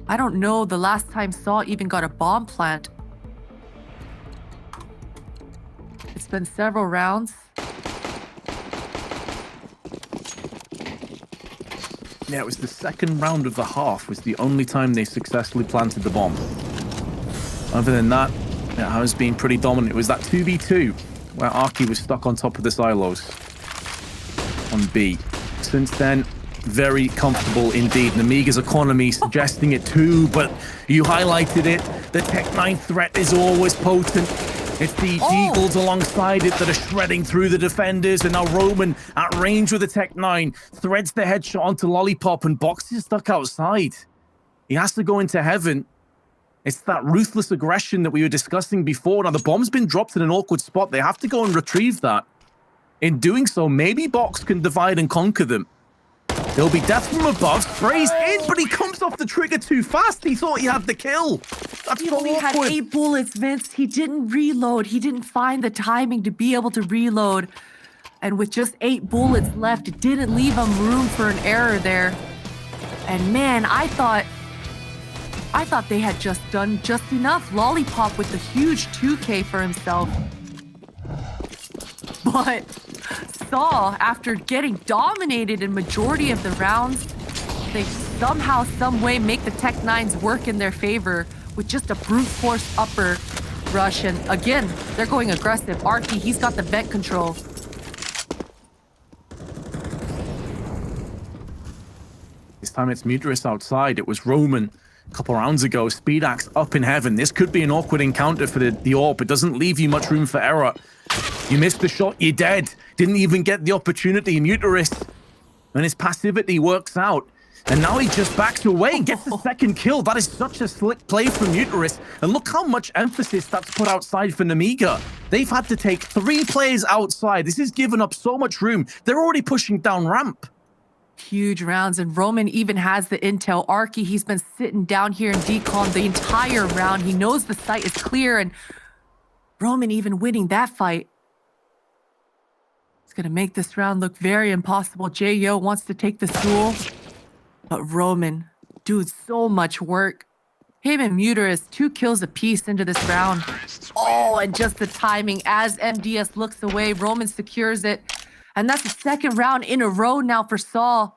I don't know the last time sAw even got a bomb plant. It's been several rounds. Yeah, it was the second round of the half was the only time they successfully planted the bomb. Other than that, it has been pretty dominant. It was that 2v2 where Arky was stuck on top of the silos on B. Since then, very comfortable indeed. Nemiga's economy suggesting it too, but you highlighted it. The Tech 9 threat is always potent. It's the Eagles alongside it that are shredding through the defenders, and now Roman at range with the Tech-9 threads the headshot onto Lollipop, and Box is stuck outside. He has to go into heaven. It's that ruthless aggression that we were discussing before. Now, the bomb's been dropped in an awkward spot. They have to go and retrieve that. In doing so, maybe Box can divide and conquer them. There'll be death from above. Spray's in, but he comes off the trigger too fast. He thought he had the kill. That's He so only had awkward. 8 bullets, Vince. He didn't reload. He didn't find the timing to be able to reload. And with just 8 bullets left, it didn't leave him room for an error there. And man, I thought they had just done just enough. Lollipop with the huge 2K for himself. But sAw, after getting dominated in majority of the rounds, they somehow, some way make the Tech-9s work in their favor with just a brute force upper rush. And again, they're going aggressive. Arky, he's got the vent control. This time it's Muterus outside. It was Roman a couple rounds ago. Speed Axe up in heaven. This could be an awkward encounter for the AWP. It doesn't leave you much room for error. You missed the shot, you're dead. Didn't even get the opportunity. Muterus, and his passivity works out. And now he just backs away and gets the second kill. That is such a slick play from Muterus. And look how much emphasis that's put outside for Nemiga. They've had to take 3 players outside. This has given up so much room. They're already pushing down ramp. Huge rounds, and Roman even has the intel. Arky, he's been sitting down here in decon the entire round. He knows the site is clear, and Roman even winning that fight. It's gonna make this round look very impossible. J-Yo wants to take the duel, but Roman, dude, so much work. Him and Muterus, 2 kills apiece into this round. Oh, and just the timing as MDS looks away, Roman secures it. And that's the second round in a row now for sAw.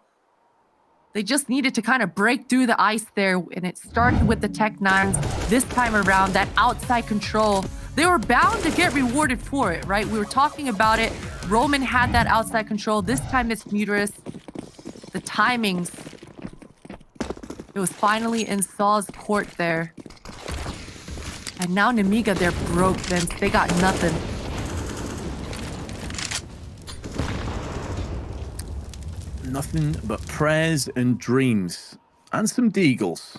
They just needed to kind of break through the ice there, and it started with the Tech-9s. This time around, that outside control, they were bound to get rewarded for it, right? We were talking about it. Roman had that outside control. This time it's Muterus. The timings. It was finally in sAw's court there. And now Nemiga, they're broke, Vince. They got nothing. Nothing but prayers and dreams. And some deagles.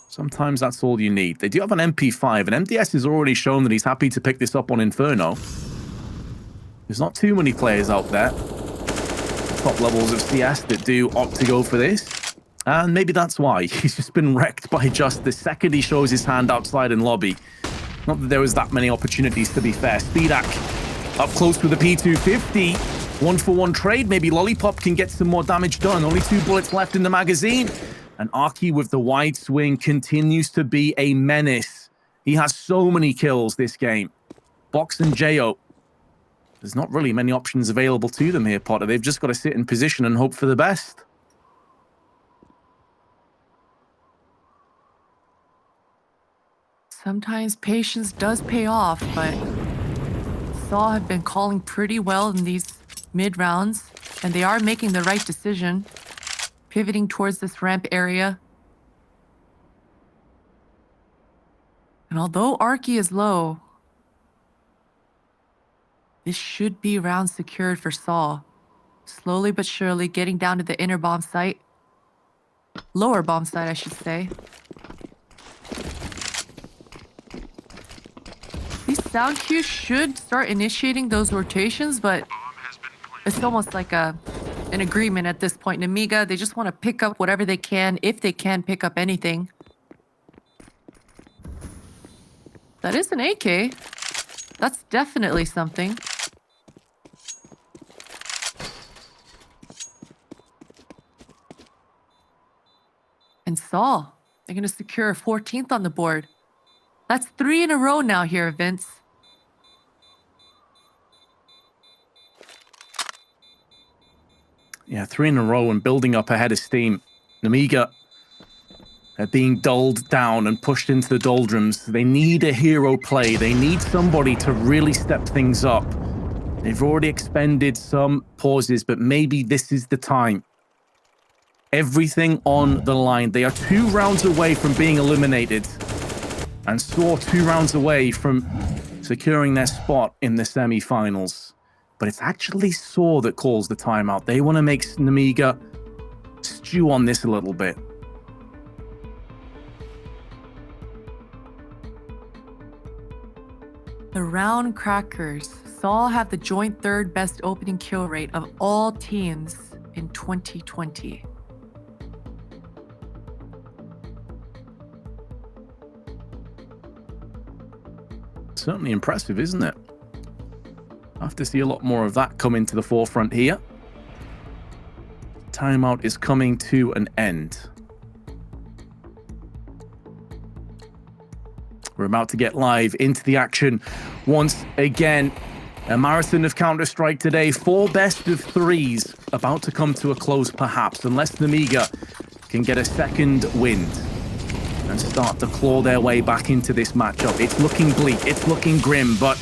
Sometimes that's all you need. They do have an MP5, and MDS has already shown that he's happy to pick this up on Inferno. There's not too many players out there, top levels of CS, that do opt to go for this. And maybe that's why. He's just been wrecked by just the second he shows his hand outside in lobby. Not that there was that many opportunities, to be fair. Speedak up close with the P250. 1-for-1 trade. Maybe Lollipop can get some more damage done. Only 2 bullets left in the magazine. And Arky with the wide swing continues to be a menace. He has so many kills this game. Box and Jo. There's not really many options available to them here, Potter. They've just got to sit in position and hope for the best. Sometimes patience does pay off, but sAw have been calling pretty well in these mid rounds, and they are making the right decision, pivoting towards this ramp area. And although Arky is low, this should be round secured for sAw. Slowly but surely getting down to the inner bomb site. Lower bomb site, I should say. These sound cues should start initiating those rotations, but it's almost like an agreement at this point. Nemiga, they just want to pick up whatever they can, if they can pick up anything. That is an AK. That's definitely something. And sAw, they're going to secure a 14th on the board. That's 3 in a row now here, Vince. Yeah, 3 in a row and building up ahead of steam. Nemiga are being dulled down and pushed into the doldrums. They need a hero play. They need somebody to really step things up. They've already expended some pauses, but maybe this is the time. Everything on the line. They are 2 rounds away from being eliminated. And sAw 2 rounds away from securing their spot in the semi-finals. But it's actually sAw that calls the timeout. They want to make Nemiga stew on this a little bit. The Round Crackers. sAw have the joint third best opening kill rate of all teams in 2020. Certainly impressive, isn't it? I have to see a lot more of that come into the forefront here. Timeout is coming to an end. We're about to get live into the action once again. A marathon of Counter-Strike today. 4 best of 3s about to come to a close perhaps, unless Nemiga can get a second wind and start to claw their way back into this matchup. It's looking bleak, it's looking grim, but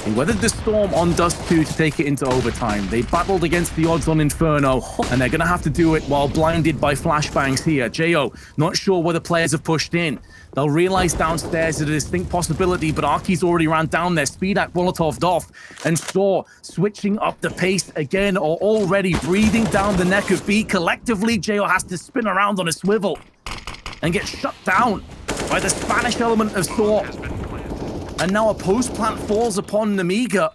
they weathered the storm on Dust 2 to take it into overtime. They battled against the odds on Inferno, and they're going to have to do it while blinded by flashbangs here. Jo, not sure where the players have pushed in. They'll realize downstairs is a distinct possibility, but Arky's already ran down there. Speedak Molotov'd off, and sAw switching up the pace again, or already breathing down the neck of B. Collectively, Jo has to spin around on a swivel and get shut down by the Spanish element of sAw. And now a post-plant falls upon Nemiga.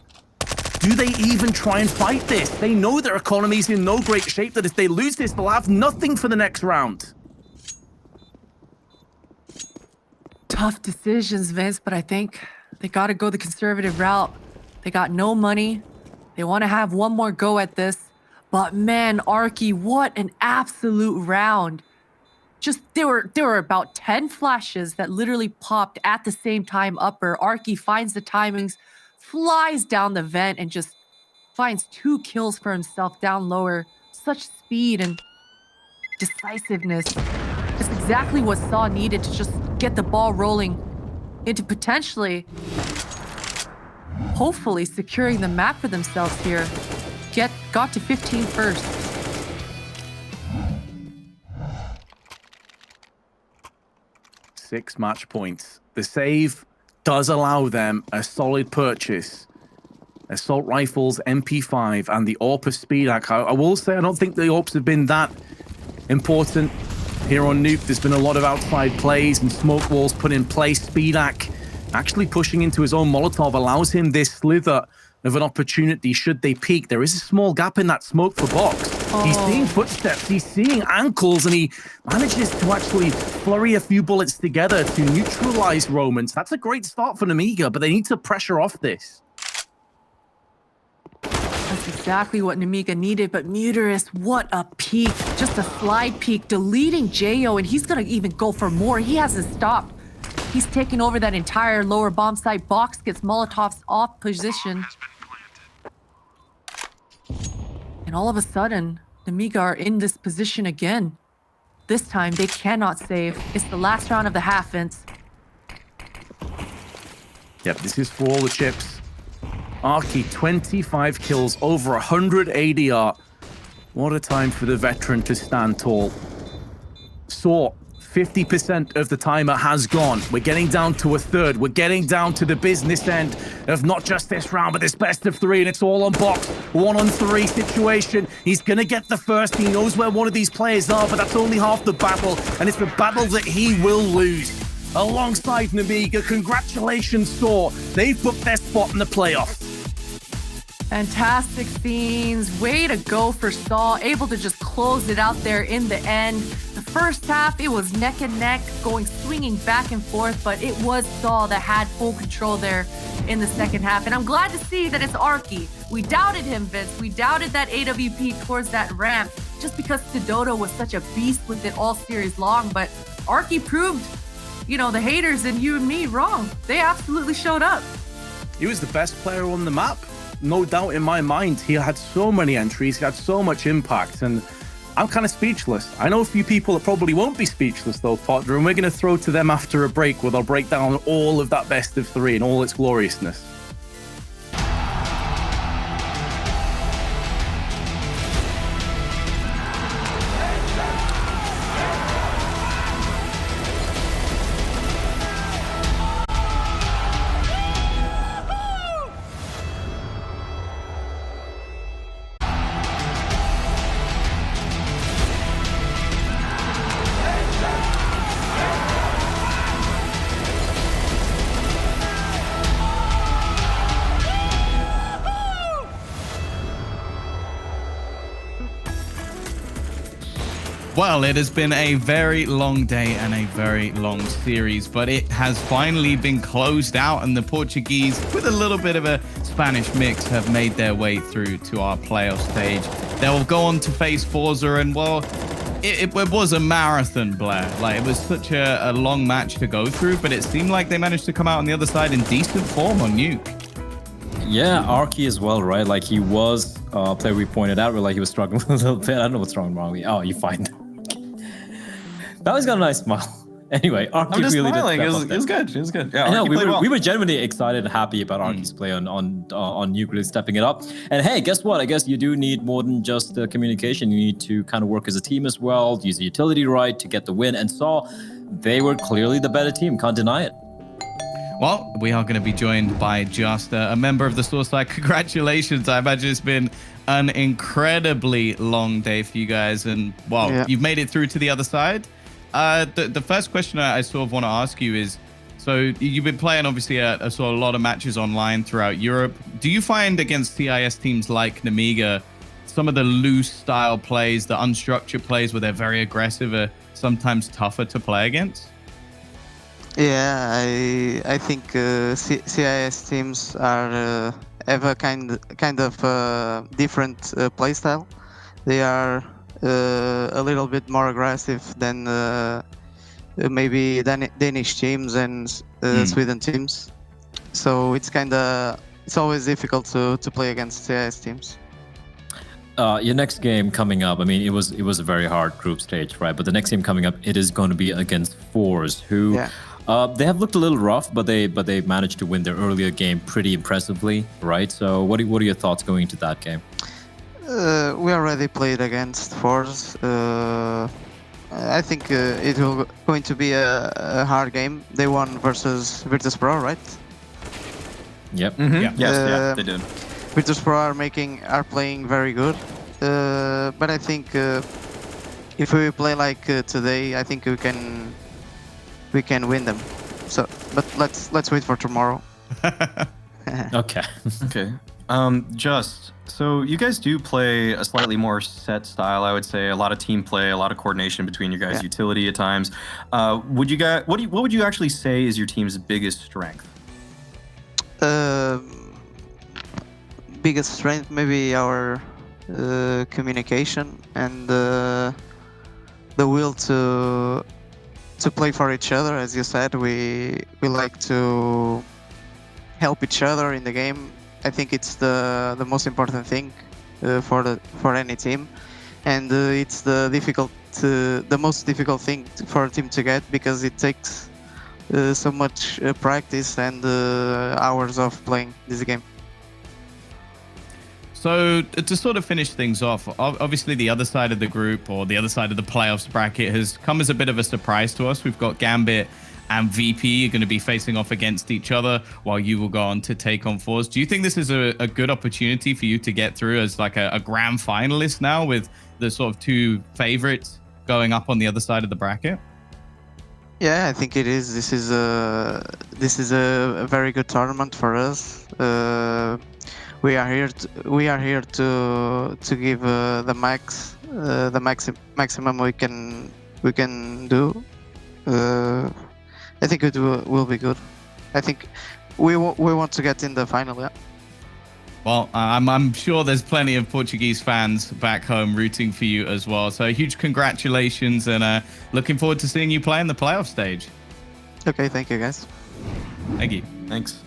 Do they even try and fight this? They know their economy's in no great shape, that if they lose this, they'll have nothing for the next round. Tough decisions, Vince, but I think they got to go the conservative route. They got no money. They want to have one more go at this. But man, Arky, what an absolute round. Just there were about 10 flashes that literally popped at the same time upper. Arky finds the timings, flies down the vent, and just finds 2 kills for himself down lower. Such speed and decisiveness. Just exactly what sAw needed to just get the ball rolling into potentially, hopefully securing the map for themselves here. Got to 15 first. Six match points. The save does allow them a solid purchase. Assault rifles, MP5, and the AWP of Speedak. I will say I don't think the AWPs have been that important here on Nuke. There's been a lot of outside plays and smoke walls put in place. Speedak actually pushing into his own Molotov allows him this slither of an opportunity should they peek. There is a small gap in that smoke for Box. He's seeing footsteps, he's seeing ankles, and he manages to actually flurry a few bullets together to neutralize Romans. That's a great start for Nemiga, but they need to pressure off this. That's exactly what Nemiga needed, but Muterus, what a peek. Just a slide peek, deleting Jo, and he's gonna even go for more. He hasn't stopped. He's taken over that entire lower bomb site. Box gets Molotovs off position. And all of a sudden, Nemiga are in this position again. This time, they cannot save. It's the last round of the half, Vince. Yep, this is for all the chips. Arky, 25 kills, over 100 ADR. What a time for the veteran to stand tall. sAw, 50% of the timer has gone. We're getting down to a third. We're getting down to the business end of not just this round, but this best of 3, and it's all on Box. 1-on-3 situation. He's gonna get the first. He knows where one of these players are, but that's only half the battle, and it's the battle that he will lose. Alongside Nemiga, congratulations, sAw. They've booked their spot in the playoffs. Fantastic scenes. Way to go for sAw. Able to just close it out there in the end. The first half, it was neck and neck, swinging back and forth, but it was sAw that had full control there in the second half. And I'm glad to see that it's Arky. We doubted him, Vince. We doubted that AWP towards that ramp just because Sidoto was such a beast with it all series long. But Arky proved, the haters and you and me wrong. They absolutely showed up. He was the best player on the map. No doubt in my mind. He had so many entries, he had so much impact, and I'm kind of speechless. I know a few people that probably won't be speechless though, Potter, and we're going to throw to them after a break where they'll break down all of that best of 3 and all its gloriousness. Well, it has been a very long day and a very long series, but it has finally been closed out, and the Portuguese, with a little bit of a Spanish mix, have made their way through to our playoff stage. They will go on to face Forza, and well, it was a marathon, Blair. Like, it was such a long match to go through, but it seemed like they managed to come out on the other side in decent form on Nuke. Yeah, Arky as well, right? Like, he was a player we pointed out, where like he was struggling a little bit. I don't know what's wrong with me. Oh, you find now he's got a nice smile. Anyway, Arky I'm just really smiling. did. It was good. It was good. Yeah, I know, Arky played well. we were genuinely excited and happy about Arky's play on Nuke, really stepping it up. And hey, guess what? I guess you do need more than just communication. You need to kind of work as a team as well, use the utility right to get the win. And sAw, they were clearly the better team. Can't deny it. Well, we are going to be joined by just a member of the Source side. Congratulations. I imagine it's been an incredibly long day for you guys. And, well, You've made it through to the other side. The first question I sort of want to ask you is, so you've been playing, obviously, a sort of lot of matches online throughout Europe. Do you find against CIS teams like Nemiga, some of the loose style plays, the unstructured plays where they're very aggressive, are sometimes tougher to play against? Yeah, I think CIS teams are have a kind of different play style. They are a little bit more aggressive than maybe Danish teams and Sweden teams. So it's always difficult to play against CIS teams. Your next game coming up, I mean, it was a very hard group stage, right? But the next game coming up, it is going to be against Force, who they have looked a little rough, but they managed to win their earlier game pretty impressively, right? So what are your thoughts going into that game? We already played against Force. I think it will going to be a hard game. They won versus Virtus.pro, right? Yep. Mm-hmm. Yes, they did. Virtus.pro are playing very good, but I think if we play like today, I think we can win them. So, but let's wait for tomorrow. Okay. Okay. So you guys do play a slightly more set style, I would say. A lot of team play, a lot of coordination between your guys' utility at times. What would you actually say is your team's biggest strength? Biggest strength, maybe our communication and the will to play for each other. As you said, we like to help each other in the game. I think it's the most important thing for any team, and it's the most difficult thing for a team to get, because it takes so much practice and hours of playing this game. So to sort of finish things off, obviously the other side of the group, or the other side of the playoffs bracket, has come as a bit of a surprise to us. We've got Gambit and VP are going to be facing off against each other, while you will go on to take on Force. Do you think this is a good opportunity for you to get through as like a grand finalist now, with the sort of two favorites going up on the other side of the bracket? Yeah, I think it is. This is a very good tournament for us. We are here to give the maximum we can do. I think it will be good. I think we want to get in the final. Yeah. Well, I'm sure there's plenty of Portuguese fans back home rooting for you as well. So huge congratulations, and looking forward to seeing you play in the playoff stage. Okay, thank you guys. Thank you. Thanks.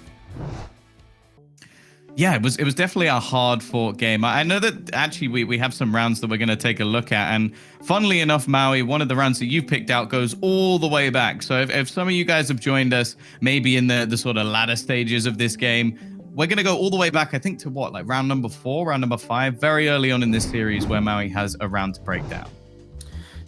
Yeah, it was definitely a hard-fought game. I know that actually we have some rounds that we're going to take a look at, and funnily enough, Maui, one of the rounds that you picked out goes all the way back. So if some of you guys have joined us maybe in the sort of latter stages of this game, we're going to go all the way back, I think, to what, like round number 4, round number 5, very early on in this series, where Maui has a round to break down.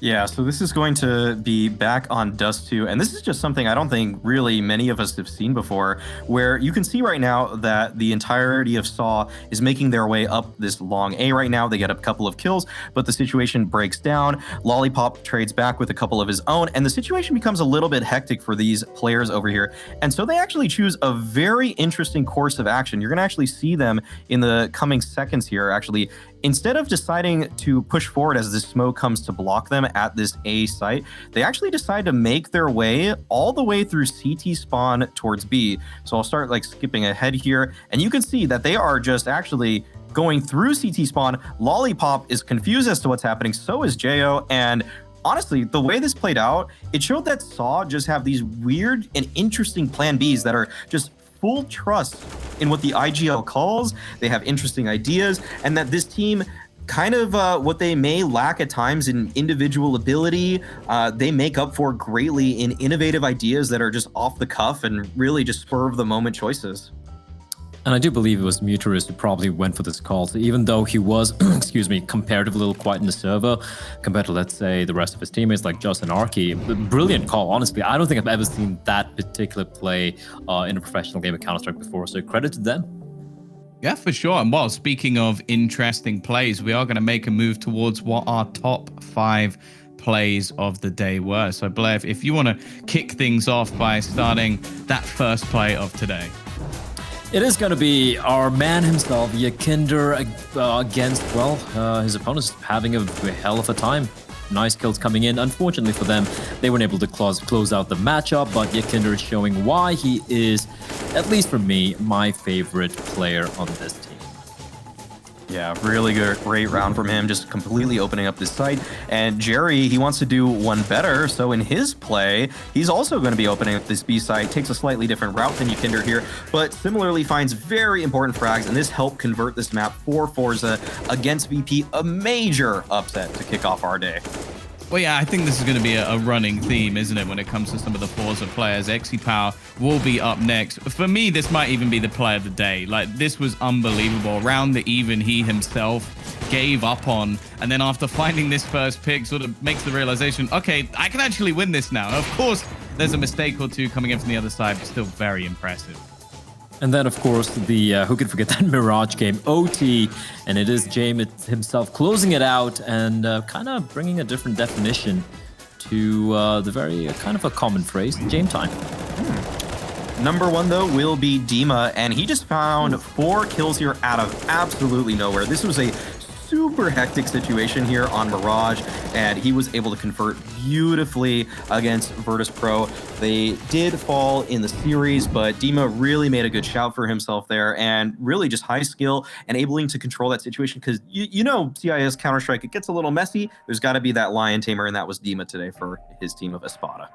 Yeah, so this is going to be back on Dust 2, and this is just something I don't think really many of us have seen before, where you can see right now that the entirety of sAw is making their way up this long A right now. They get a couple of kills, but the situation breaks down. Lollipop trades back with a couple of his own, and the situation becomes a little bit hectic for these players over here. And so they actually choose a very interesting course of action. You're going to actually see them in the coming seconds here actually instead of deciding to push forward as this smoke comes to block them at this A site, they actually decide to make their way all the way through CT spawn towards B. So I'll start like skipping ahead here, and you can see that they are just actually going through CT spawn. Lollipop is confused as to what's happening, so is Jo, and honestly, the way this played out, it showed that sAw just have these weird and interesting plan Bs that are just full trust in what the IGL calls. They have interesting ideas, and that this team kind of what they may lack at times in individual ability, they make up for greatly in innovative ideas that are just off the cuff and really just spur of the moment choices. And I do believe it was Muturus who probably went for this call. So even though he was, excuse me, comparatively a little quiet in the server compared to, let's say, the rest of his teammates like Just and Arky, brilliant call, honestly. I don't think I've ever seen that particular play in a professional game of Counter-Strike before. So credit to them. Yeah, for sure. And well, speaking of interesting plays, we are going to make a move towards what our top 5 plays of the day were. So Blair, if you want to kick things off by starting that first play of today. It is going to be our man himself, Yakinder, against, well, his opponent's having a hell of a time. Nice kills coming in. Unfortunately for them, they weren't able to close out the matchup, but Yakinder is showing why he is, at least for me, my favorite player on this team. Yeah, really good, great round from him, just completely opening up this site. And Jerry, he wants to do one better, so in his play, he's also going to be opening up this B site, takes a slightly different route than Yakinder here, but similarly finds very important frags, and this helped convert this map for Forza against VP, a major upset to kick off our day. Well, yeah, I think this is going to be a running theme, isn't it, when it comes to some of the Forza players. XePower will be up next. For me, this might even be the play of the day. Like, this was unbelievable. Round that even he himself gave up on, and then after finding this first pick, sort of makes the realization, okay, I can actually win this now. Of course, there's a mistake or two coming in from the other side, but still very impressive. And then, of course, the who could forget that Mirage game, OT, and it is James himself closing it out and kind of bringing a different definition to the very kind of a common phrase, James time. Number 1, though, will be Dima, and he just found 4 kills here out of absolutely nowhere. This was a super hectic situation here on Mirage, and he was able to convert beautifully against Virtus Pro. They did fall in the series, but Dima really made a good shout for himself there, and really just high skill and able to control that situation, because you know CIS Counter-Strike, it gets a little messy. There's got to be that lion tamer, and that was Dima today for his team of Espada.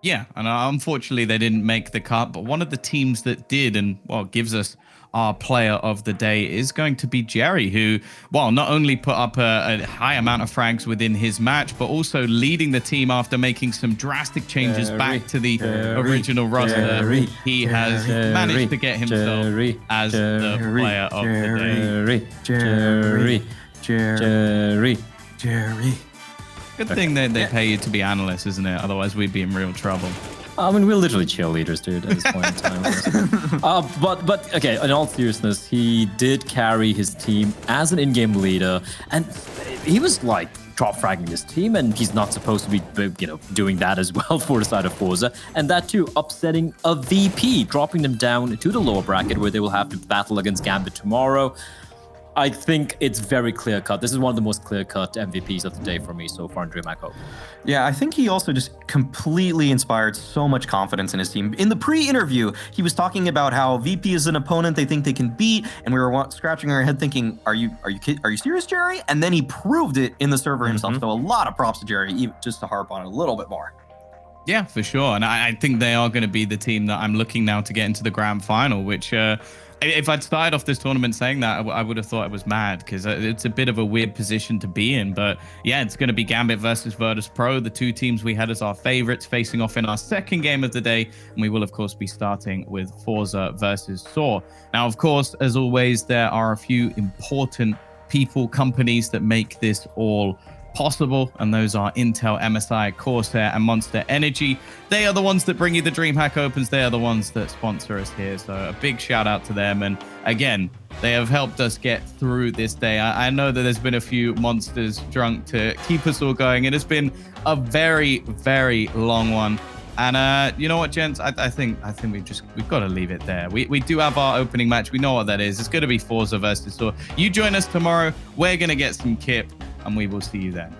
Yeah, and unfortunately they didn't make the cut, but one of the teams that did, and well, gives us our player of the day, is going to be Jerry, who, well, not only put up a high amount of frags within his match, but also leading the team after making some drastic changes back to the original roster. He has managed to get himself as the player of the day. Jerry. Good thing that they pay you to be analysts, isn't it? Otherwise, we'd be in real trouble. I mean, we're literally cheerleaders, dude, at this point in time. But okay, in all seriousness, he did carry his team as an in-game leader, and he was like drop fragging his team, and he's not supposed to be, you know, doing that as well for the side of Forza, and that too, upsetting a VP, dropping them down to the lower bracket where they will have to battle against Gambit tomorrow. I think it's very clear-cut. This is one of the most clear-cut MVPs of the day for me so far in DreamHack Hope. Yeah, I think he also just completely inspired so much confidence in his team. In the pre-interview, he was talking about how VP is an opponent they think they can beat, and we were scratching our head thinking, are you serious, Jerry? And then he proved it in the server himself. So a lot of props to Jerry, even just to harp on it a little bit more. Yeah, for sure. And I think they are going to be the team that I'm looking now to get into the grand final, which if I'd started off this tournament saying that, I would have thought it was mad, because it's a bit of a weird position to be in. But yeah, it's going to be Gambit versus Virtus Pro, the two teams we had as our favorites, facing off in our second game of the day. And we will, of course, be starting with Forza versus sAw. Now, of course, as always, there are a few important people, companies that make this all possible, and those are Intel, MSI, Corsair, and Monster Energy. They are the ones that bring you the DreamHack Opens. They are the ones that sponsor us here, so a big shout out to them. And again, they have helped us get through this day. I know that there's been a few monsters drunk to keep us all going. It has been a very, very long one. And you know what, gents? I think we've got to leave it there. We do have our opening match. We know what that is. It's going to be Forza versus sAw. You join us tomorrow. We're going to get some kip, and we will see you then.